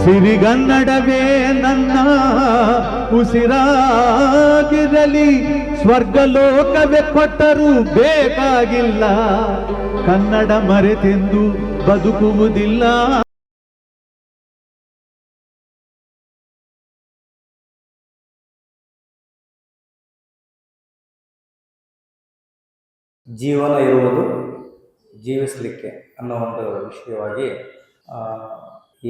ಸಿರಿಗನ್ನಡವೇ ನನ್ನ ಉಸಿರಾಗಿರಲಿ, ಸ್ವರ್ಗಲೋಕವೇ ಕೊಟ್ಟರೂ ಬೇಕಾಗಿಲ್ಲ, ಕನ್ನಡ ಮರೆತೆಂದು ಬದುಕುವುದಿಲ್ಲ. ಜೀವನ ಇರುವುದು ಜೀವಿಸಲಿಕ್ಕೆ ಅನ್ನೋ ಒಂದು ವಿಷಯವಾಗಿ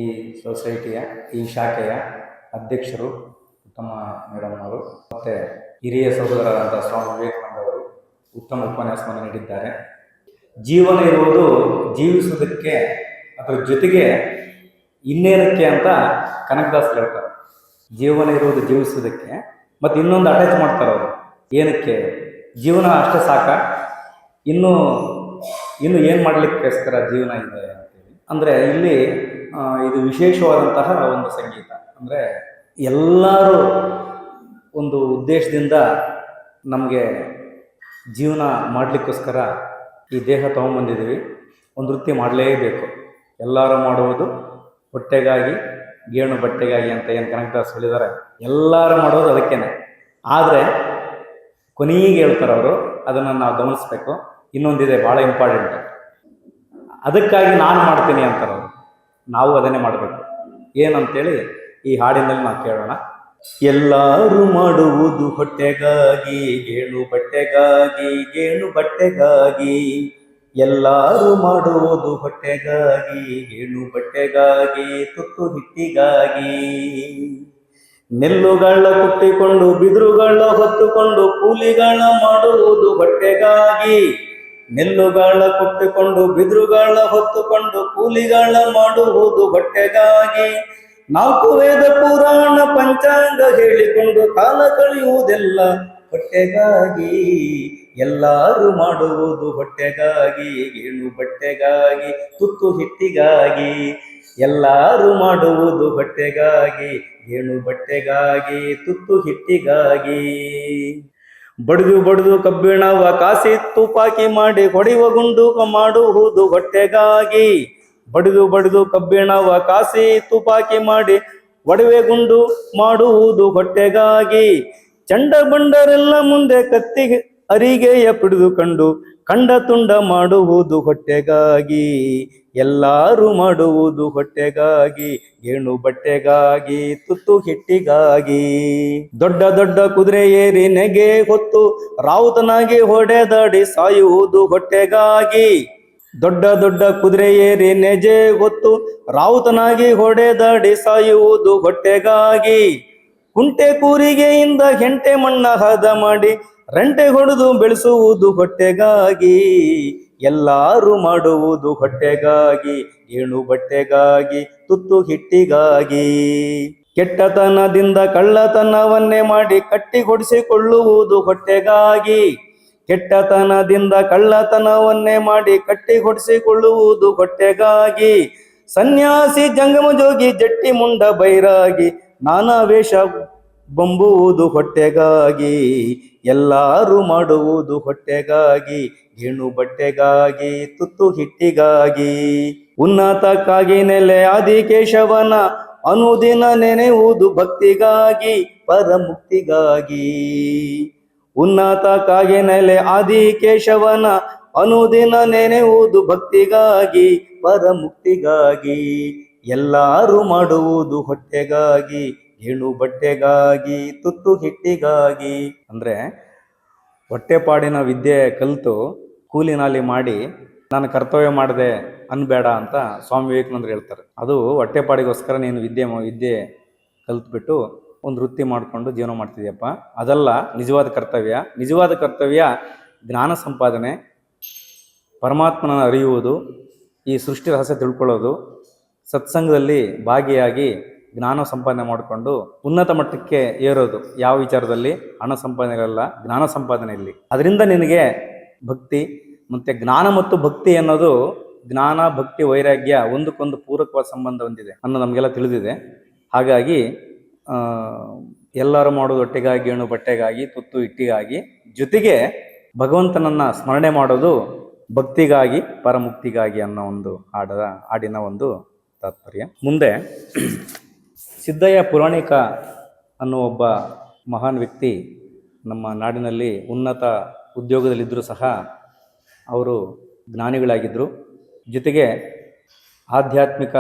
ಈ ಸೊಸೈಟಿಯ ಈ ಶಾಖೆಯ ಅಧ್ಯಕ್ಷರು ಉತ್ತಮ ಮೇಡಮ್ ಅವರು ಮತ್ತು ಹಿರಿಯ ಸಹೋದರರಾದ ಸ್ವಾಮಿ ವಿವೇಕಾನಂದ ಅವರು ಉತ್ತಮ ಉಪನ್ಯಾಸವನ್ನು ನೀಡಿದ್ದಾರೆ. ಜೀವನ ಇರುವುದು ಜೀವಿಸುವುದಕ್ಕೆ, ಅದರ ಜೊತೆಗೆ ಇನ್ನೇನಕ್ಕೆ ಅಂತ ಕನಕದಾಸ್ ಹೇಳ್ತಾರೆ. ಜೀವನ ಇರುವುದು ಜೀವಿಸುವುದಕ್ಕೆ ಮತ್ತು ಇನ್ನೊಂದು ಅಟ್ಯಾಚ್ ಮಾಡ್ತಾರೆ ಅವರು. ಏನಕ್ಕೆ? ಜೀವನ ಅಷ್ಟೇ ಸಾಕ, ಇನ್ನು ಏನು ಮಾಡಲಿಕ್ಕೋಸ್ಕರ ಜೀವನ ಇದೆ ಅಂತೇಳಿ. ಅಂದರೆ ಇಲ್ಲಿ ಇದು ವಿಶೇಷವಾದಂತಹ ಒಂದು ಸಂಗೀತ. ಅಂದರೆ ಎಲ್ಲರೂ ಒಂದು ಉದ್ದೇಶದಿಂದ ನಮಗೆ ಜೀವನ ಮಾಡಲಿಕ್ಕೋಸ್ಕರ ಈ ದೇಹ ತೊಗೊಂಬಂದಿದ್ದೀವಿ. ಒಂದು ವೃತ್ತಿ ಮಾಡಲೇಬೇಕು. ಎಲ್ಲರೂ ಮಾಡುವುದು ಹೊಟ್ಟೆಗಾಗಿ, ಗೇಣು ಬಟ್ಟೆಗಾಗಿ ಅಂತ ಏನು ಕನಕದಾಸ್ ಹೇಳಿದ್ದಾರೆ. ಎಲ್ಲರೂ ಮಾಡೋದು ಅದಕ್ಕೇನೆ. ಆದರೆ ಕೊನೆಗೆ ಹೇಳ್ತಾರೆ ಅವರು, ಅದನ್ನು ನಾವು ಗಮನಿಸಬೇಕು. ಇನ್ನೊಂದಿದೆ ಭಾಳ ಇಂಪಾರ್ಟೆಂಟ್, ಅದಕ್ಕಾಗಿ ನಾನು ಮಾಡ್ತೀನಿ ಅಂತಾರೆ ಅವರು. ನಾವು ಅದನ್ನೇ ಮಾಡಬೇಕು. ಏನಂತೇಳಿ ಈ ಹಾಡಿನಲ್ಲಿ ನಾವು ಕೇಳೋಣ. ಎಲ್ಲರೂ ಮಾಡುವುದು ಹೊಟ್ಟೆಗಾಗಿ, ಗೇಣು ಬಟ್ಟೆಗಾಗಿ, ಗೇಣು ಬಟ್ಟೆಗಾಗಿ. ಎಲ್ಲರೂ ಮಾಡುವುದು ಹೊಟ್ಟೆಗಾಗಿ, ಗೇಣು ಬಟ್ಟೆಗಾಗಿ, ತುತ್ತು ಹಿಟ್ಟಿಗಾಗಿ. ನೆಲ್ಲುಗಳ ಕುಟ್ಟಿಕೊಂಡು ಬಿದಿರುಗಳ ಹೊತ್ತುಕೊಂಡು ಕೂಲಿಗಳ ಮಾಡುವುದು ಹೊಟ್ಟೆಗಾಗಿ. ನೆಲ್ಲುಗಳ ಕುಟ್ಟಿಕೊಂಡು ಬಿದಿರುಗಳ ಹೊತ್ತುಕೊಂಡು ಕೂಲಿಗಳ ಮಾಡುವುದು ಹೊಟ್ಟೆಗಾಗಿ. 4 ವೇದ ಪುರಾಣ ಪಂಚಾಂಗ ಹೇಳಿಕೊಂಡು ಕಾಲ ಕಳೆಯುವುದೆಲ್ಲ ಹೊಟ್ಟೆಗಾಗಿ. ಎಲ್ಲರೂ ಮಾಡುವುದು ಹೊಟ್ಟೆಗಾಗಿ, ಗೇಣು ಬಟ್ಟೆಗಾಗಿ, ತುತ್ತು ಹಿಟ್ಟಿಗಾಗಿ. ಎಲ್ಲರೂ ಮಾಡುವುದು ಹೊಟ್ಟೆಗಾಗಿ, ಗೇಣು ಬಟ್ಟೆಗಾಗಿ, ತುತ್ತು ಹಿಟ್ಟಿಗಾಗಿ. ಬಡಿದು ಕಬ್ಬಿಣವ ಕಾಸಿ ತುಪಾಕಿ ಮಾಡಿ ಹೊಡೆಯುವ ಗುಂಡು ಮಾಡುವುದು ಹೊಟ್ಟೆಗಾಗಿ. ಬಡಿದು ಕಬ್ಬಿಣವ ಕಾಸಿ ತುಪಾಕಿ ಮಾಡಿ ಒಡವೆ ಗುಂಡು ಮಾಡುವುದು ಹೊಟ್ಟೆಗಾಗಿ. ಚಂಡ ಬಂಡರೆಲ್ಲ ಮುಂದೆ ಕತ್ತಿ ಅರಿಗೆಯ ಪಿಡಿದುಕೊಂಡು ಕಂಡ ತುಂಡ ಮಾಡುವುದು ಹೊಟ್ಟೆಗಾಗಿ. ಎಲ್ಲರೂ ಮಾಡುವುದು ಹೊಟ್ಟೆಗಾಗಿ, ಗೇಣು ಬಟ್ಟೆಗಾಗಿ, ತುತ್ತು ಹಿಟ್ಟಿಗಾಗಿ. ದೊಡ್ಡ ಕುದುರೆ ಏರಿ ನೆಗೆ ಹೊತ್ತು ರಾವುತನಾಗಿ ಹೊಡೆದಾಡಿ ಸಾಯುವುದು ಹೊಟ್ಟೆಗಾಗಿ. ದೊಡ್ಡ ಕುದುರೆ ಏರಿ ನೆಜೆ ಹೊತ್ತು ರಾವುತನಾಗಿ ಹೊಡೆದಾಡಿ ಸಾಯುವುದು ಹೊಟ್ಟೆಗಾಗಿ. ಕುಂಟೆ ಕೂರಿಗೆಯಿಂದ ಹೆಂಟೆ ಮಣ್ಣ ಹದ ಮಾಡಿ ರಂಟೆ ಹೊಡೆದು ಬೆಳೆಸುವುದು ಹೊಟ್ಟೆಗಾಗಿ. ಎಲ್ಲರೂ ಮಾಡುವುದು ಹೊಟ್ಟೆಗಾಗಿ, ಗೇಣು ಬಟ್ಟೆಗಾಗಿ, ತುತ್ತು ಹಿಟ್ಟಿಗಾಗಿ. ಕೆಟ್ಟತನದಿಂದ ಕಳ್ಳತನವನ್ನೇ ಮಾಡಿ ಕಟ್ಟಿ ಹೊಡಿಸಿಕೊಳ್ಳುವುದು ಹೊಟ್ಟೆಗಾಗಿ. ಕೆಟ್ಟತನದಿಂದ ಕಳ್ಳತನವನ್ನೇ ಮಾಡಿ ಕಟ್ಟಿ ಹೊಡಿಸಿಕೊಳ್ಳುವುದು ಹೊಟ್ಟೆಗಾಗಿ. ಸನ್ಯಾಸಿ ಜಂಗಮ ಜೋಗಿ ಜಟ್ಟಿ ಮುಂಡ ಬೈರಾಗಿ ನಾನಾ ವೇಷ ಬೊಂಬುವುದು ಹೊಟ್ಟೆಗಾಗಿ. ಎಲ್ಲರೂ ಮಾಡುವುದು ಹೊಟ್ಟೆಗಾಗಿ, ಗೇಣು ಬಟ್ಟೆಗಾಗಿ, ತುತ್ತು ಹಿಟ್ಟಿಗಾಗಿ. ಉನ್ನತಕ್ಕಾಗಿ ನೆಲೆ ಆದಿಕೇಶವನ ಅನುದಿನ ನೆನೆಯುವುದು ಭಕ್ತಿಗಾಗಿ, ಪರಮುಕ್ತಿಗಾಗಿ. ಉನ್ನತಕ್ಕಾಗಿ ನೆಲೆ ಆದಿಕೇಶವನ ಅನುದಿನ ನೆನೆಯುವುದು ಭಕ್ತಿಗಾಗಿ, ಪರಮುಕ್ತಿಗಾಗಿ. ಎಲ್ಲರೂ ಮಾಡುವುದು ಹೊಟ್ಟೆಗಾಗಿ, ಗೇಣು ಬಟ್ಟೆಗಾಗಿ, ತುತ್ತು ಹಿಟ್ಟಿಗಾಗಿ. ಅಂದರೆ ಹೊಟ್ಟೆಪಾಡಿನ ವಿದ್ಯೆ ಕಲಿತು ಕೂಲಿ ನಾಲಿ ಮಾಡಿ ನಾನು ಕರ್ತವ್ಯ ಮಾಡಿದೆ ಅನ್ಬೇಡ ಅಂತ ಸ್ವಾಮಿ ವಿವೇಕಾನಂದರು ಹೇಳ್ತಾರೆ. ಅದು ಹೊಟ್ಟೆಪಾಡಿಗೋಸ್ಕರ ನೀನು ವಿದ್ಯೆ ಕಲಿತ್ಬಿಟ್ಟು ಒಂದು ವೃತ್ತಿ ಮಾಡಿಕೊಂಡು ಜೀವನ ಮಾಡ್ತಿದ್ಯಪ್ಪ, ಅದಲ್ಲ ನಿಜವಾದ ಕರ್ತವ್ಯ. ನಿಜವಾದ ಕರ್ತವ್ಯ ಜ್ಞಾನ ಸಂಪಾದನೆ, ಪರಮಾತ್ಮನ ಅರಿಯುವುದು, ಈ ಸೃಷ್ಟಿ ರಹಸ್ಯ ತಿಳ್ಕೊಳ್ಳೋದು, ಸತ್ಸಂಗದಲ್ಲಿ ಭಾಗಿಯಾಗಿ ಜ್ಞಾನ ಸಂಪಾದನೆ ಮಾಡಿಕೊಂಡು ಉನ್ನತ ಮಟ್ಟಕ್ಕೆ ಏರೋದು. ಯಾವ ವಿಚಾರದಲ್ಲಿ? ಹಣ ಸಂಪಾದನೆ ಇರಲ್ಲ, ಜ್ಞಾನ ಸಂಪಾದನೆ ಇಲ್ಲಿ. ಅದರಿಂದ ನಿನಗೆ ಭಕ್ತಿ ಮತ್ತು ಜ್ಞಾನ ಮತ್ತು ಭಕ್ತಿ ಅನ್ನೋದು, ಜ್ಞಾನ ಭಕ್ತಿ ವೈರಾಗ್ಯ ಒಂದಕ್ಕೊಂದು ಪೂರಕವಾದ ಸಂಬಂಧ ಹೊಂದಿದೆ ಅನ್ನೋದು ನಮಗೆಲ್ಲ ತಿಳಿದಿದೆ. ಹಾಗಾಗಿ ಎಲ್ಲರೂ ಮಾಡೋದು ಹೊಟ್ಟೆಗಾಗಿ, ಗೇಣು ಬಟ್ಟೆಗಾಗಿ, ತುತ್ತು ಹಿಟ್ಟಿಗಾಗಿ, ಜೊತೆಗೆ ಭಗವಂತನನ್ನ ಸ್ಮರಣೆ ಮಾಡೋದು ಭಕ್ತಿಗಾಗಿ, ಪರಮುಕ್ತಿಗಾಗಿ ಅನ್ನೋ ಒಂದು ಹಾಡಿನ ಒಂದು ತಾತ್ಪರ್ಯ. ಮುಂದೆ ಸಿದ್ದಯ್ಯ ಪುರಾಣಿಕ ಅನ್ನೋ ಒಬ್ಬ ಮಹಾನ್ ವ್ಯಕ್ತಿ ನಮ್ಮ ನಾಡಿನಲ್ಲಿ ಉನ್ನತ ಉದ್ಯೋಗದಲ್ಲಿದ್ದರೂ ಸಹ ಅವರು ಜ್ಞಾನಿಗಳಾಗಿದ್ದರು. ಜೊತೆಗೆ ಆಧ್ಯಾತ್ಮಿಕ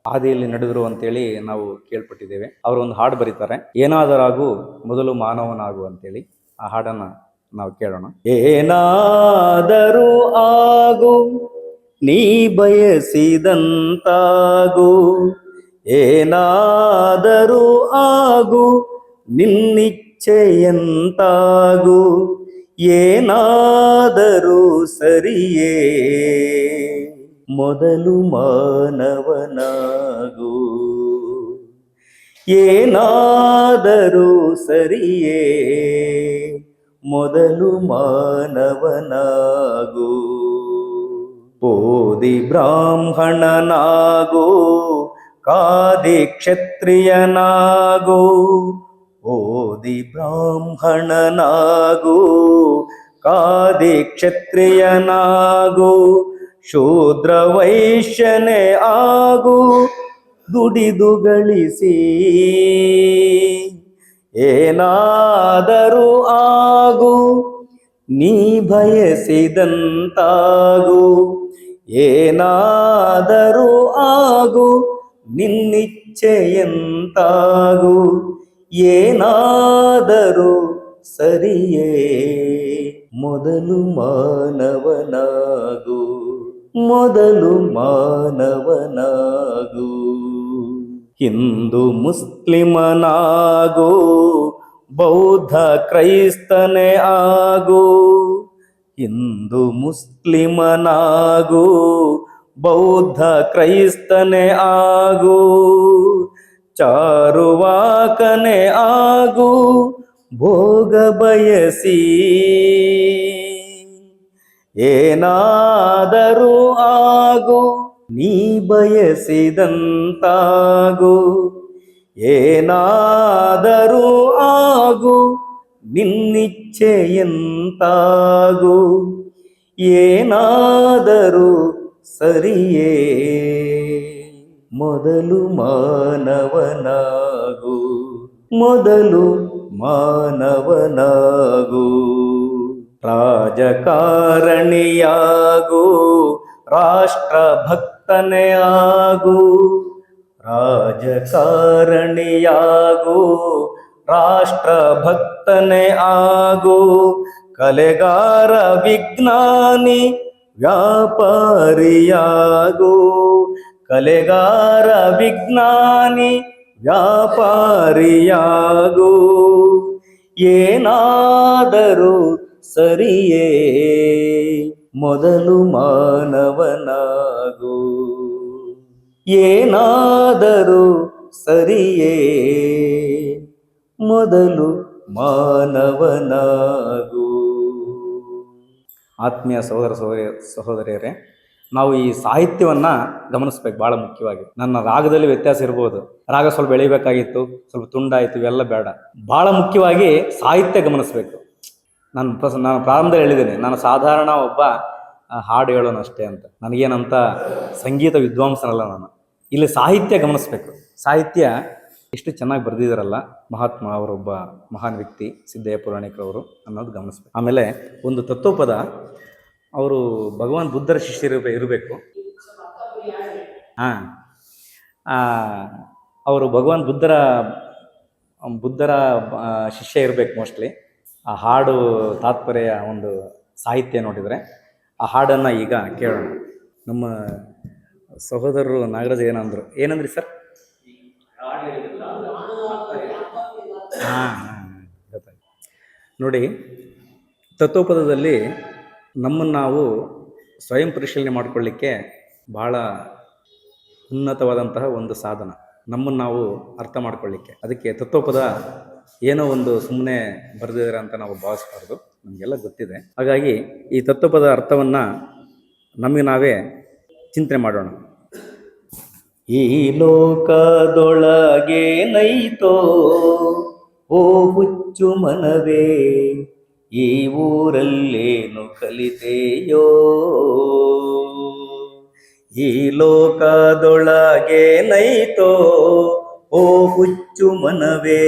ಹಾದಿಯಲ್ಲಿ ನಡೆದರು ಅಂತೇಳಿ ನಾವು ಕೇಳ್ಪಟ್ಟಿದ್ದೇವೆ. ಅವರು ಒಂದು ಹಾಡು ಬರೀತಾರೆ, ಏನಾದರಾಗು ಮೊದಲು ಮಾನವನಾಗು ಅಂತೇಳಿ. ಆ ಹಾಡನ್ನು ನಾವು ಕೇಳೋಣ. ಏನಾದರೂ ಆಗು ನೀ ಬಯಸಿದಂತಾಗು, ಏನಾದರೂ ಆಗು ನಿನ್ನಿಚ್ಛೆಯಂತಾಗು, ಏನಾದರೂ ಸರಿಯೇ ಮೊದಲು ಮಾನವನಾಗು, ಏನಾದರೂ ಸರಿಯೇ ಮೊದಲು ಮಾನವನಾಗು. ಓದಿ ಬ್ರಾಹ್ಮಣನಾಗು, ಕಾದಿ ಕ್ಷತ್ರಿಯನಾಗು, ಓದಿ ಬ್ರಾಹ್ಮಣನಾಗು, ಕಾದಿ ಕ್ಷತ್ರಿಯನಾಗು, ಶೂದ್ರ ವೈಶ್ಯನೇ ಆಗು ದುಡಿದು ಗಳಿಸಿ, ಏನಾದರೂ ಆಗು ನೀ ಬಯಸಿದಂತಾಗು, ಏನಾದರೂ ಆಗು ನಿನ್ನಿಚ್ಛೆಯಂತಾಗು, ಏನಾದರೂ ಸರಿಯೇ ಮೊದಲು ಮಾನವನಾಗು, ಮೊದಲು ಮಾನವನಾಗು. ಹಿಂದೂ ಮುಸ್ಲಿಮನಾಗು, ಬೌದ್ಧ ಕ್ರೈಸ್ತನೇ ಆಗು, ಹಿಂದೂ ಮುಸ್ಲಿಮನಾಗು, ಬೌದ್ಧ ಕ್ರೈಸ್ತನೇ ಆಗು, ಚಾರುವಾಕನೇ ಆಗು ಭೋಗ ಬಯಸಿ, ಏನಾದರೂ ಆಗು ನೀ ಬಯಸಿದಂತಾಗು, ಏನಾದರೂ ಆಗು ನಿನ್ನಿಚ್ಛೆಯಂತಾಗು, ಏನಾದರೂ ಸರಿಯೇ ಮೊದಲು ಮಾನವನಾಗು, ಮೊದಲು ಮಾನವನಾಗು. ರಾಜಕಾರಣಿಯಾಗು, ರಾಷ್ಟ್ರ ಭಕ್ತನೇ ಆಗು, ರಾಜಕಾರಣಿಯಾಗು, ರಾಷ್ಟ್ರ ಭಕ್ತನೇ ಆಗು, ಕಲೆಗಾರ ವಿಜ್ಞಾನಿ ವ್ಯಾಪಾರಿಯಾಗು, ಕಲೆಗಾರ ವಿಜ್ಞಾನಿ ವ್ಯಾಪಾರಿಯಾಗು, ಏನಾದರೂ ಸರಿಯೇ ಮೊದಲು ಮಾನವನಾಗು, ಏನಾದರೂ ಸರಿಯೇ ಮೊದಲು ಮಾನವನಾಗು. ಆತ್ಮೀಯ ಸಹೋದರಿಯರೇ, ನಾವು ಈ ಸಾಹಿತ್ಯವನ್ನು ಗಮನಿಸ್ಬೇಕು ಭಾಳ ಮುಖ್ಯವಾಗಿ. ನನ್ನ ರಾಗದಲ್ಲಿ ವ್ಯತ್ಯಾಸ ಇರ್ಬೋದು, ರಾಗ ಸ್ವಲ್ಪ ಬೆಳಿಬೇಕಾಗಿತ್ತು, ಸ್ವಲ್ಪ ತುಂಡಾಯಿತು, ಇವೆಲ್ಲ ಬೇಡ. ಭಾಳ ಮುಖ್ಯವಾಗಿ ಸಾಹಿತ್ಯ ಗಮನಿಸ್ಬೇಕು. ನಾನು ಪ್ರಾರಂಭದಲ್ಲಿ ಹೇಳಿದ್ದೇನೆ, ನಾನು ಸಾಧಾರಣ ಒಬ್ಬ ಹಾಡು ಹೇಳೋನು ಅಷ್ಟೇ ಅಂತ. ನನಗೇನಂತ ಸಂಗೀತ ವಿದ್ವಾಂಸನಲ್ಲ ನಾನು. ಇಲ್ಲಿ ಸಾಹಿತ್ಯ ಗಮನಿಸ್ಬೇಕು. ಸಾಹಿತ್ಯ ಎಷ್ಟು ಚೆನ್ನಾಗಿ ಬರೆದಿದ್ದಾರಲ್ಲ ಮಹಾತ್ಮ ಅವರೊಬ್ಬ ಮಹಾನ್ ವ್ಯಕ್ತಿ ಸಿದ್ದಯ್ಯ ಪುರಾಣಿಕರವರು ಅನ್ನೋದು ಗಮನಿಸ್ಬೇಕು. ಆಮೇಲೆ ಒಂದು ತತ್ವಪದ, ಅವರು ಭಗವಾನ್ ಬುದ್ಧರ ಶಿಷ್ಯರು ಇರಬೇಕು. ಅವರು ಭಗವಾನ್ ಬುದ್ಧರ ಶಿಷ್ಯ ಇರಬೇಕು ಮೋಸ್ಟ್ಲಿ. ಆ ಹಾಡು ತಾತ್ಪರ್ಯ ಒಂದು ಸಾಹಿತ್ಯ ನೋಡಿದರೆ ಆ ಹಾಡನ್ನು ಈಗ ಕೇಳೋಣ. ನಮ್ಮ ಸಹೋದರರು ನಾಗರಾಜ್ ಏನಂದ್ರಿ ಸರ್? ನೋಡಿ, ತತ್ವಪದದಲ್ಲಿ ನಮ್ಮನ್ನು ನಾವು ಸ್ವಯಂ ಪರಿಶೀಲನೆ ಮಾಡಿಕೊಳ್ಳಿಕ್ಕೆ ಭಾಳ ಉನ್ನತವಾದಂತಹ ಒಂದು ಸಾಧನ, ನಮ್ಮನ್ನು ನಾವು ಅರ್ಥ ಮಾಡ್ಕೊಳ್ಳಿಕ್ಕೆ. ಅದಕ್ಕೆ ತತ್ವಪದ ಏನೋ ಒಂದು ಸುಮ್ಮನೆ ಬರೆದಿದ್ದಾರೆ ಅಂತ ನಾವು ಭಾವಿಸಬಾರ್ದು, ನಮಗೆಲ್ಲ ಗೊತ್ತಿದೆ. ಹಾಗಾಗಿ ಈ ತತ್ವಪದ ಅರ್ಥವನ್ನು ನಮಗೆ ನಾವೇ ಚಿಂತನೆ ಮಾಡೋಣ. ಈ ಲೋಕದೊಳಗೆ ನೈತೋ ಓ ಹುಚ್ಚು ಮನವೇ, ಈ ಊರಲ್ಲೇನು ಕಲಿತೆಯೋ, ಈ ಲೋಕದೊಳಗೆ ನೈತೋ ಓ ಹುಚ್ಚು ಮನವೇ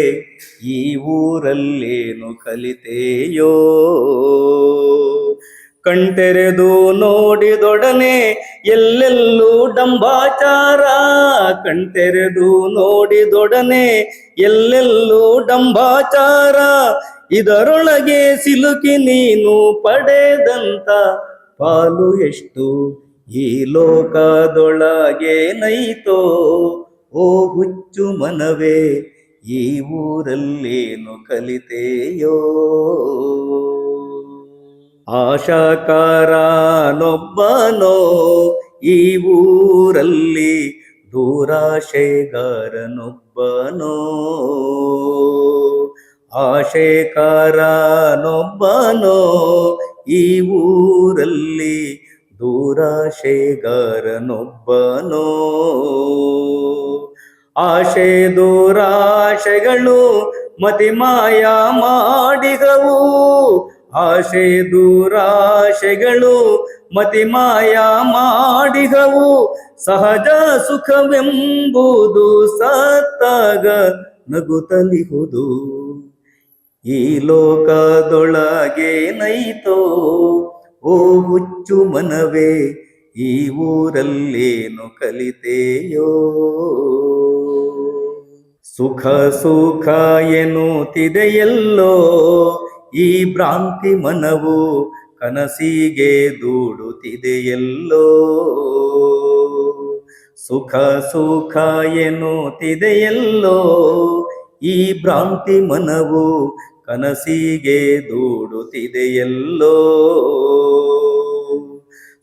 ಈ ಊರಲ್ಲೇನು ಕಲಿತೆಯೋ. ಕಣ್ತೆರೆದು ನೋಡಿದೊಡನೆ ಎಲ್ಲೆಲ್ಲೂ ಡಂಬಾಚಾರ, ಕಣ್ತೆರೆದು ನೋಡಿದೊಡನೆ ಎಲ್ಲೆಲ್ಲೂ ಡಂಬಾಚಾರ. ಇದರೊಳಗೆ ಸಿಲುಕಿ ನೀನು ಪಡೆದಂತ ಪಾಲು ಎಷ್ಟು ಈ ಲೋಕದೊಳಗೆ ನೈತೋ. ಓ ಹುಚ್ಚು ಮನವೇ ಈ ಊರಲ್ಲೇನು ಕಲಿತೆಯೋ. ಆಶಾಕಾರನೊಬ್ಬನೋ ಈ ಊರಲ್ಲಿ, ದೂರಾಶೆಗಾರನೊಬ್ಬನೋ. ಆಶೆಕಾರನೊಬ್ಬನೋ ಈ ಊರಲ್ಲಿ, ದೂರಾಶೆಗಾರನೊಬ್ಬನೋ. ಆಶೆ ದೂರಾಶೆಗಳು ಮತಿಮಾಯ ಮಾಡಿದವು, ಆಶೆ ದೂರಾಶೆಗಳು ಮತಿಮಾಯ ಮಾಡಿದವು. ಸಹಜ ಸುಖವೆಂಬುದು ಸತ್ತಾಗ ನಗುತ್ತಲಿಹುದು, ಈ ಲೋಕದೊಳಗೆ ನೈತೋ. ಓ ಹುಚ್ಚು ಮನವೇ ಈ ಊರಲ್ಲೇನು ಕಲಿತೆಯೋ. ಸುಖ ಸುಖ ಎನ್ನುತ್ತಿದೆಯಲ್ಲೋ ಈ ಭ್ರಾಂತಿ ಮನವು, ಕನಸಿಗೆ ದೂಡುತ್ತಿದೆಯಲ್ಲೋ. ಸುಖ ಸುಖ ಎನ್ನುತ್ತಿದೆಯಲ್ಲೋ ಈ ಭ್ರಾಂತಿ ಮನವು, ಕನಸಿಗೆ ದೂಡುತ್ತಿದೆಯಲ್ಲೋ.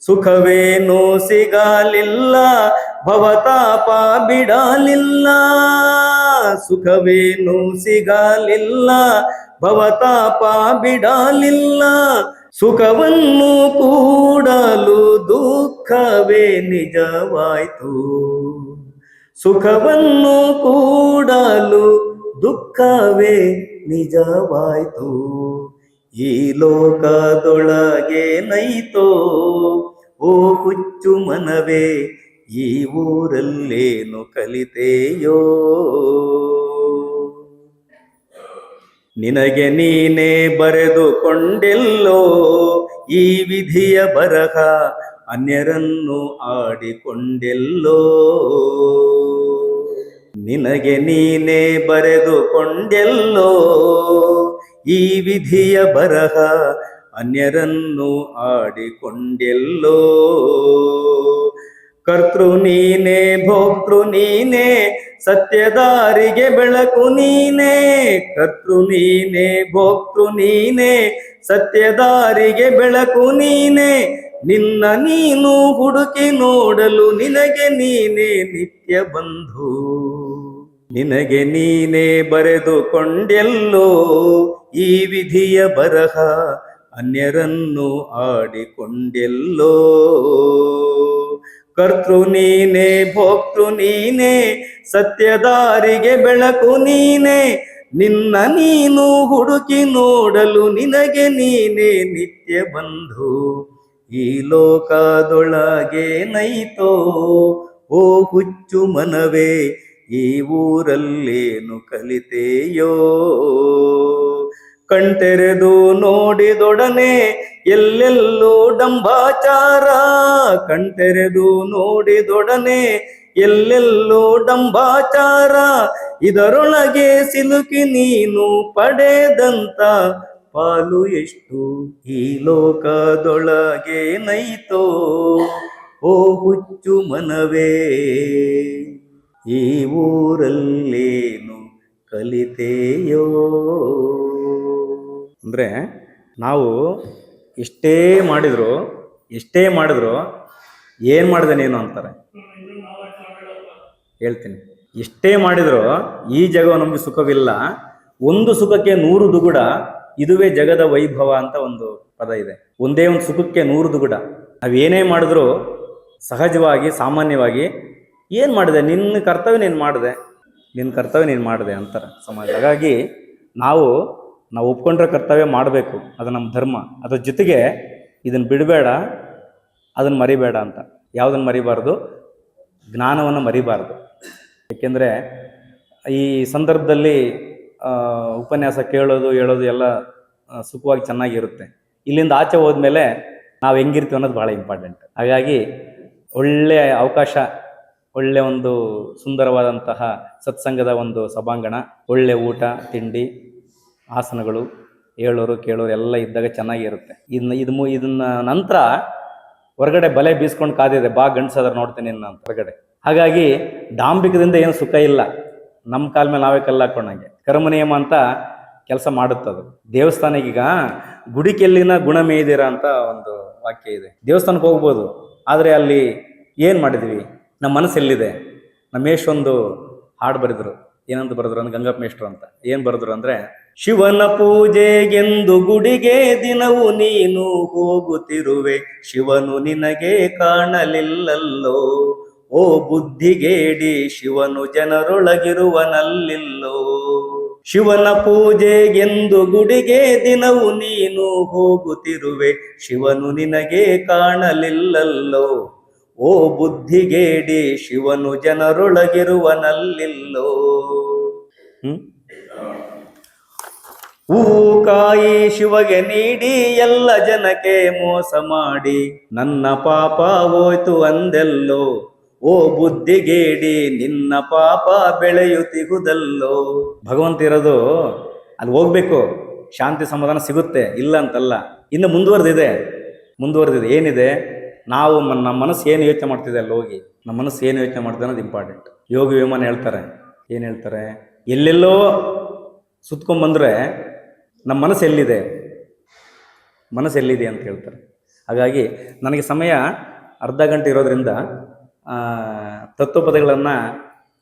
ಸುಖವೇನು ಸಿಗಲಿಲ್ಲ ಭವತಾಪ ಬಿಡಲಿಲ್ಲ, ಸುಖವೇನು ಸಿಗಲಿಲ್ಲ ಭವತಾಪ ಬಿಡಲಿಲ್ಲ. ಸುಖವನ್ನು ಕೂಡಲು ದುಃಖವೇ ನಿಜವಾಯ್ತು, ಸುಖವನ್ನು ಕೂಡಲು ದುಃಖವೇ ನಿಜವಾಯ್ತು. ಈ ಲೋಕದೊಳಗೆ ನೈತೋ. ಓ ಹುಚ್ಚು ಮನವೇ ಈ ಊರಲ್ಲೇನು ಕಲಿತೆಯೋ. ನಿನಗೆ ನೀನೇ ಬರೆದುಕೊಂಡೆಲ್ಲೋ ಈ ವಿಧಿಯ ಬರಹ, ಅನ್ಯರನ್ನು ಆಡಿಕೊಂಡೆಲ್ಲೋ. ನಿನಗೆ ನೀನೇ ಬರೆದುಕೊಂಡೆಲ್ಲೋ ಈ ವಿಧಿಯ ಬರಹ, ಅನ್ಯರನ್ನು ಆಡಿಕೊಂಡೆಲ್ಲೋ. ಕರ್ತೃ ನೀನೇ ಭೋಕ್ತೃ ನೀನೇ, ಸತ್ಯದಾರಿಗೆ ಬೆಳಕು ನೀನೇ. ಕರ್ತೃ ನೀನೇ ಭೋಕ್ತೃ ನೀನೇ, ಸತ್ಯದಾರಿಗೆ ಬೆಳಕು ನೀನೇ. ನಿನ್ನ ನೀನು ಹುಡುಕಿ ನೋಡಲು ನಿನಗೆ ನೀನೇ ನಿತ್ಯ ಬಂಧು. ನಿನಗೆ ನೀನೇ ಬರೆದುಕೊಂಡೆಲ್ಲೋ ಈ ವಿಧಿಯ ಬರಹ, ಅನ್ಯರನ್ನು ಆಡಿಕೊಂಡೆಲ್ಲೋ. ಕರ್ತೃ ನೀನೇ ಭೋಕ್ತೃ ನೀನೇ, ಸತ್ಯದಾರಿಗೆ ಬೆಳಕು ನೀನೇ. ನಿನ್ನ ನೀನು ಹುಡುಕಿ ನೋಡಲು ನಿನಗೆ ನೀನೇ ನಿತ್ಯ ಬಂಧು. ಈ ಲೋಕದೊಳಗೆ ನೈತೋ. ಓ ಹುಚ್ಚು ಮನವೇ ಈ ಊರಲ್ಲೇನು ಕಲಿತೆಯೋ. ಕಣ್ತೆರೆದು ನೋಡಿದೊಡನೆ ಎಲ್ಲೆಲ್ಲೋ ಡಂಬಾಚಾರ, ಕಣ್ತೆರೆದು ನೋಡಿದೊಡನೆ ಎಲ್ಲೆಲ್ಲೋ ಡಂಬಾಚಾರ. ಇದರೊಳಗೆ ಸಿಲುಕಿ ನೀನು ಪಡೆದಂತ ಪಾಲು ಎಷ್ಟು ಈ ಲೋಕದೊಳಗೆ ನೈತೋ. ಓ ಹುಚ್ಚು ಮನವೇ ಈ ಊರಲ್ಲೇನು ಕಲಿತೆಯೋ. ಅಂದರೆ ನಾವು ಎಷ್ಟೇ ಮಾಡಿದ್ರು ಏನು ಮಾಡಿದೆ ನೀನು ಅಂತಾರೆ. ಹೇಳ್ತೀನಿ, ಎಷ್ಟೇ ಮಾಡಿದ್ರು ಈ ಜಗವ ನಮಗೆ ಸುಖವಿಲ್ಲ, ಒಂದು ಸುಖಕ್ಕೆ 100 ದುಗುಡ, ಇದುವೇ ಜಗದ ವೈಭವ ಅಂತ ಒಂದು ಪದ ಇದೆ. ಒಂದೇ ಒಂದು ಸುಖಕ್ಕೆ 100 ದುಗುಡ. ನಾವೇನೇ ಮಾಡಿದ್ರು ಸಹಜವಾಗಿ ಸಾಮಾನ್ಯವಾಗಿ ಏನು ಮಾಡಿದೆ, ನಿನ್ನ ಕರ್ತವ್ಯ ನೀನು ಮಾಡಿದೆ ಅಂತಾರೆ ಸಮಾಜ. ಹಾಗಾಗಿ ನಾವು ಒಪ್ಕೊಂಡ್ರೆ ಕರ್ತವ್ಯ ಮಾಡಬೇಕು, ಅದು ನಮ್ಮ ಧರ್ಮ. ಅದ್ರ ಜೊತೆಗೆ ಇದನ್ನು ಬಿಡಬೇಡ, ಅದನ್ನು ಮರಿಬೇಡ ಅಂತ. ಯಾವುದನ್ನು ಮರಿಬಾರ್ದು? ಜ್ಞಾನವನ್ನು ಮರಿಬಾರ್ದು. ಏಕೆಂದರೆ ಈ ಸಂದರ್ಭದಲ್ಲಿ ಉಪನ್ಯಾಸ ಕೇಳೋದು ಹೇಳೋದು ಎಲ್ಲ ಸುಖವಾಗಿ ಚೆನ್ನಾಗಿರುತ್ತೆ. ಇಲ್ಲಿಂದ ಆಚೆ ಹೋದ್ಮೇಲೆ ನಾವು ಹೆಂಗಿರ್ತೀವಿ ಅನ್ನೋದು ಭಾಳ ಇಂಪಾರ್ಟೆಂಟ್. ಹಾಗಾಗಿ ಒಳ್ಳೆಯ ಅವಕಾಶ, ಒಳ್ಳೆಯ ಒಂದು ಸುಂದರವಾದಂತಹ ಸತ್ಸಂಗದ ಒಂದು ಸಭಾಂಗಣ, ಒಳ್ಳೆ ಊಟ ತಿಂಡಿ, ಆಸನಗಳು, ಹೇಳೋರು ಕೇಳೋರು ಎಲ್ಲ ಇದ್ದಾಗ ಚೆನ್ನಾಗಿರುತ್ತೆ. ಇದನ್ನ ನಂತರ ಹೊರಗಡೆ ಬಲೆ ಬೀಸ್ಕೊಂಡು ಕಾದಿದೆ, ಬಾ ಗಂಡಸಾದ್ರೆ ನೋಡ್ತೀನಿ ಅಂತ ಹೊರಗಡೆ. ಹಾಗಾಗಿ ಡಾಂಬಿಕದಿಂದ ಏನು ಸುಖ ಇಲ್ಲ. ನಮ್ಮ ಕಾಲ ಮೇಲೆ ನಾವೇ ಕಲ್ಲು ಹಾಕೊಂಡಂಗೆ ಕರ್ಮ ನಿಯಮ ಅಂತ ಕೆಲಸ ಮಾಡುತ್ತದು. ದೇವಸ್ಥಾನಕ್ಕೀಗ ಗುಡಿಕೆಲ್ಲಿನ ಗುಣ ಮೇಯ್ದಿರ ಅಂತ ಒಂದು ವಾಕ್ಯ ಇದೆ. ದೇವಸ್ಥಾನಕ್ಕೆ ಹೋಗ್ಬೋದು, ಆದರೆ ಅಲ್ಲಿ ಏನು ಮಾಡಿದ್ವಿ, ನಮ್ಮ ಮನಸ್ಸು ಎಲ್ಲಿದೆ? ನಮ್ಮ ಮೇಷೊಂದು ಹಾಡು ಬರೆದ್ರು. ಏನಂತ ಬರೆದ್ರು ಅಂದ್ರೆ, ಗಂಗಪ್ಪ ಮೇಷ್ಟ್ರು ಅಂತ ಏನು ಬರೆದ್ರು ಅಂದರೆ, ಶಿವನ ಪೂಜೆಗೆಂದು ಗುಡಿಗೆ ದಿನವೂ ನೀನು ಹೋಗುತ್ತಿರುವೆ, ಶಿವನು ನಿನಗೆ ಕಾಣಲಿಲ್ಲಲ್ಲೋ, ಓ ಬುದ್ಧಿಗೇಡಿ ಶಿವನು ಜನರೊಳಗಿರುವನಲ್ಲಿಲ್ಲೋ. ಶಿವನ ಪೂಜೆಗೆಂದು ಗುಡಿಗೆ ದಿನವೂ ನೀನು ಹೋಗುತ್ತಿರುವೆ, ಶಿವನು ನಿನಗೆ ಕಾಣಲಿಲ್ಲಲ್ಲೋ, ಓ ಬುದ್ಧಿಗೇಡಿ ಶಿವನು ಜನರೊಳಗಿರುವನಲ್ಲಿಲ್ಲೋ. ಕಾಯಿ ಶಿವಗೆ ನೀಡಿ ಎಲ್ಲ ಜನಕ್ಕೆ ಮೋಸ ಮಾಡಿ, ನನ್ನ ಪಾಪ ಹೋಯ್ತು ಅಂದೆಲ್ಲೋ, ಓ ಬುದ್ಧಿಗೇಡಿ ನಿನ್ನ ಪಾಪ ಬೆಳೆಯುತ್ತಿಗುದಲ್ಲೋ. ಭಗವಂತ ಇರೋದು ಅಲ್ಲಿ ಹೋಗ್ಬೇಕು, ಶಾಂತಿ ಸಮಾಧಾನ ಸಿಗುತ್ತೆ, ಇಲ್ಲ ಅಂತಲ್ಲ. ಇನ್ನು ಮುಂದುವರೆದಿದೆ. ಏನಿದೆ? ನಾವು ನಮ್ಮ ಮನಸ್ಸು ಏನು ಯೋಚನೆ ಮಾಡ್ತಿದೆ ಅಲ್ಲಿ ಹೋಗಿ, ನಮ್ಮ ಮನಸ್ಸು ಏನು ಯೋಚನೆ ಮಾಡ್ತಿದೆ ಅನ್ನೋದು ಇಂಪಾರ್ಟೆಂಟ್. ಯೋಗಿ ವೇಮನ ಹೇಳ್ತಾರೆ, ಏನು ಹೇಳ್ತಾರೆ? ಎಲ್ಲೆಲ್ಲೋ ಸುತ್ಕೊಂಡ್ಬಂದ್ರೆ ನಮ್ಮ ಮನಸ್ಸು ಎಲ್ಲಿದೆ ಅಂತ ಹೇಳ್ತಾರೆ. ಹಾಗಾಗಿ ನನಗೆ ಸಮಯ ಅರ್ಧ ಗಂಟೆ ಇರೋದ್ರಿಂದ ತತ್ವಪದಗಳನ್ನು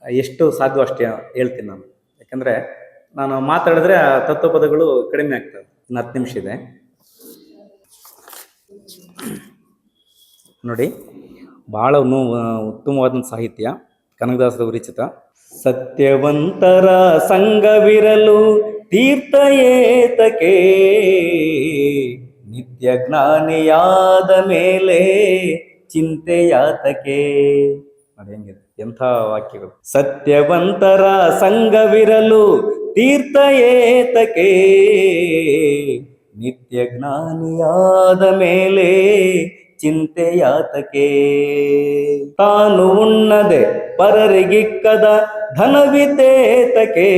ಎಷ್ಟು ಸಾಧ್ಯವೋ ಅಷ್ಟೇ ಹೇಳ್ತೀನಿ ನಾನು. ಯಾಕಂದರೆ ನಾನು ಮಾತಾಡಿದ್ರೆ ಆ ತತ್ವಪದಗಳು ಕಡಿಮೆ ಆಗ್ತವೆ. ಇನ್ನು 10 ನಿಮಿಷ ಇದೆ ನೋಡಿ. ಭಾಳ ಉತ್ತಮವಾದಂಥ ಸಾಹಿತ್ಯ, ಕನಕದಾಸರ ವಿರಚಿತ. ಸತ್ಯವಂತರ ಸಂಘವಿರಲು ತೀರ್ಥ ಏತಕೆ, ನಿತ್ಯ ಜ್ಞಾನಿಯಾದ ಮೇಲೆ ಚಿಂತೆಯಾತಕೆ. ನೋಡಿ ಹೆಂಗಿದೆ, ಎಂಥ ವಾಕ್ಯಗಳು. ಸತ್ಯವಂತರ ಸಂಘವಿರಲು ತೀರ್ಥ ಏತಕೆ, ನಿತ್ಯ ಜ್ಞಾನಿಯಾದ ಮೇಲೆ ಚಿಂತೆಯಾತಕೆ. ತಾನು ಉಣ್ಣದೆ ಪರರಿಗಿಕ್ಕದ ಧನವಿದ್ದೇತಕೆ,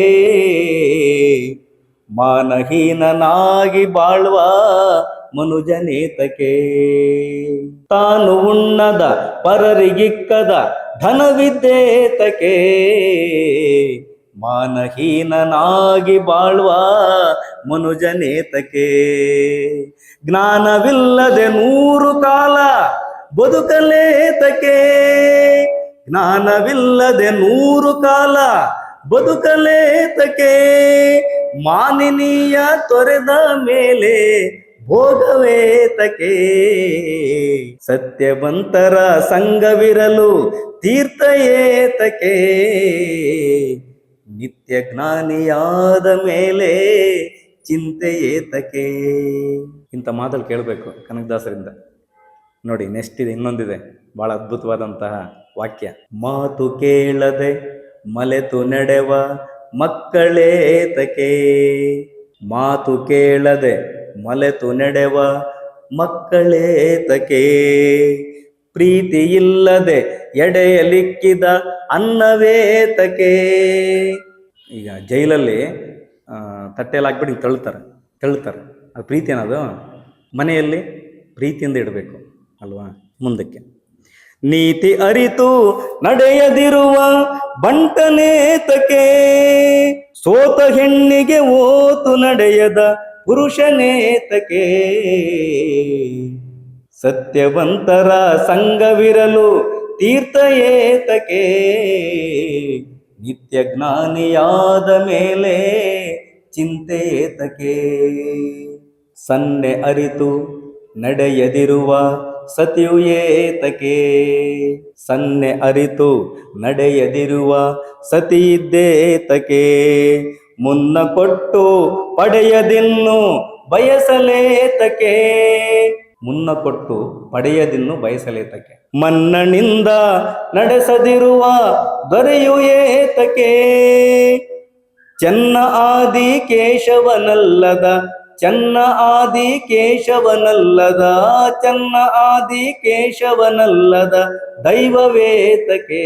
ಮಾನಹೀನನಾಗಿ ಬಾಳುವ ಮನುಜನೇತಕೆ. ತಾನು ಉಣ್ಣದ ಪರರಿಗಿಕ್ಕದ ಧನವಿದ್ದೇತಕೆ, ಮಾನಹೀನನಾಗಿ ಬಾಳುವ ಮನುಜನೇತಕೆ. ಜ್ಞಾನವಿಲ್ಲದೆ 100 ಕಾಲ ಬದುಕಲೇತಕೆ, ಜ್ಞಾನವಿಲ್ಲದೆ 100 ಕಾಲ ಬದುಕಲೇತಕೆ. ಮಾನಿನಿಯ ತೊರೆದ ಮೇಲೆ ಭೋಗವೇತಕೆ, ಸತ್ಯವಂತರ ಸಂಘವಿರಲು ತೀರ್ಥ ಏತಕೆ, ನಿತ್ಯ ಜ್ಞಾನಿಯಾದ ಮೇಲೆ ಚಿಂತೆ ಏತಕೆ. ಇಂಥ ಮಾತಲ್ಲಿ ಕೇಳಬೇಕು ಕನಕದಾಸರಿಂದ. ನೋಡಿ ನೆಕ್ಸ್ಟ್ ಇದೆ, ಇನ್ನೊಂದಿದೆ ಭಾಳ ಅದ್ಭುತವಾದಂತಹ ವಾಕ್ಯ. ಮಾತು ಕೇಳದೆ ಮಲೆತು ನಡೆವ ಮಕ್ಕಳೇತಕೆ, ಮಾತು ಕೇಳದೆ ಮಲೆತು ನಡೆವ ಮಕ್ಕಳೇತಕೆ. ಪ್ರೀತಿ ಇಲ್ಲದೆ ಎಡೆಯಲಿಕ್ಕಿದ ಅನ್ನವೇತಕೆ. ಈಗ ಜೈಲಲ್ಲಿ ತಟ್ಟೆಯಲ್ಲಿ ಹಾಕ್ಬಿಟ್ಟು ತಳ್ತಾರೆ, ಅದು ಪ್ರೀತಿ ಅನ್ನೋದು. ಮನೆಯಲ್ಲಿ ಪ್ರೀತಿಯಿಂದ ಇಡಬೇಕು ಅಲ್ವಾ? ಮುಂದಕ್ಕೆ ನೀತಿ ಅರಿತು ನಡೆಯದಿರುವ ಬಂಟನೇತಕೆ, ಸೋತ ಹೆಣ್ಣಿಗೆ ಓತು ನಡೆಯದ ಪುರುಷನೇತಕೆ. ಸತ್ಯವಂತರ ಸಂಘವಿರಲು ತೀರ್ಥ ಏತಕೆ, ನಿತ್ಯ ಜ್ಞಾನಿಯಾದ ಮೇಲೆ ಚಿಂತೆ ಏತಕೆ. ಸನ್ನೆ ಅರಿತು ನಡೆಯದಿರುವ ಸತಿಯು ಏತಕೆ, ಸನ್ನೆ ಅರಿತು ನಡೆಯದಿರುವ ಸತಿ ಇದ್ದೇತಕೆ. ಮುನ್ನ ಕೊಟ್ಟು ಪಡೆಯದಿನ್ನು ಬಯಸಲೇತಕೆ, ಮುನ್ನ ಕೊಟ್ಟು ಪಡೆಯದಿನ್ನು ಬಯಸಲೇತಕ್ಕೆ. ಮನ್ನನಿಂದ ನಡೆಸದಿರುವ ದೊರೆಯು ಏತಕ್ಕೆ, ಚೆನ್ನ ಆದಿ ಕೇಶವನಲ್ಲದ ಚೆನ್ನ ಆದಿ ಕೇಶವನಲ್ಲದ ಚೆನ್ನ ಆದಿ ಕೇಶವನಲ್ಲದ ದೈವವೇತಕ್ಕೆ.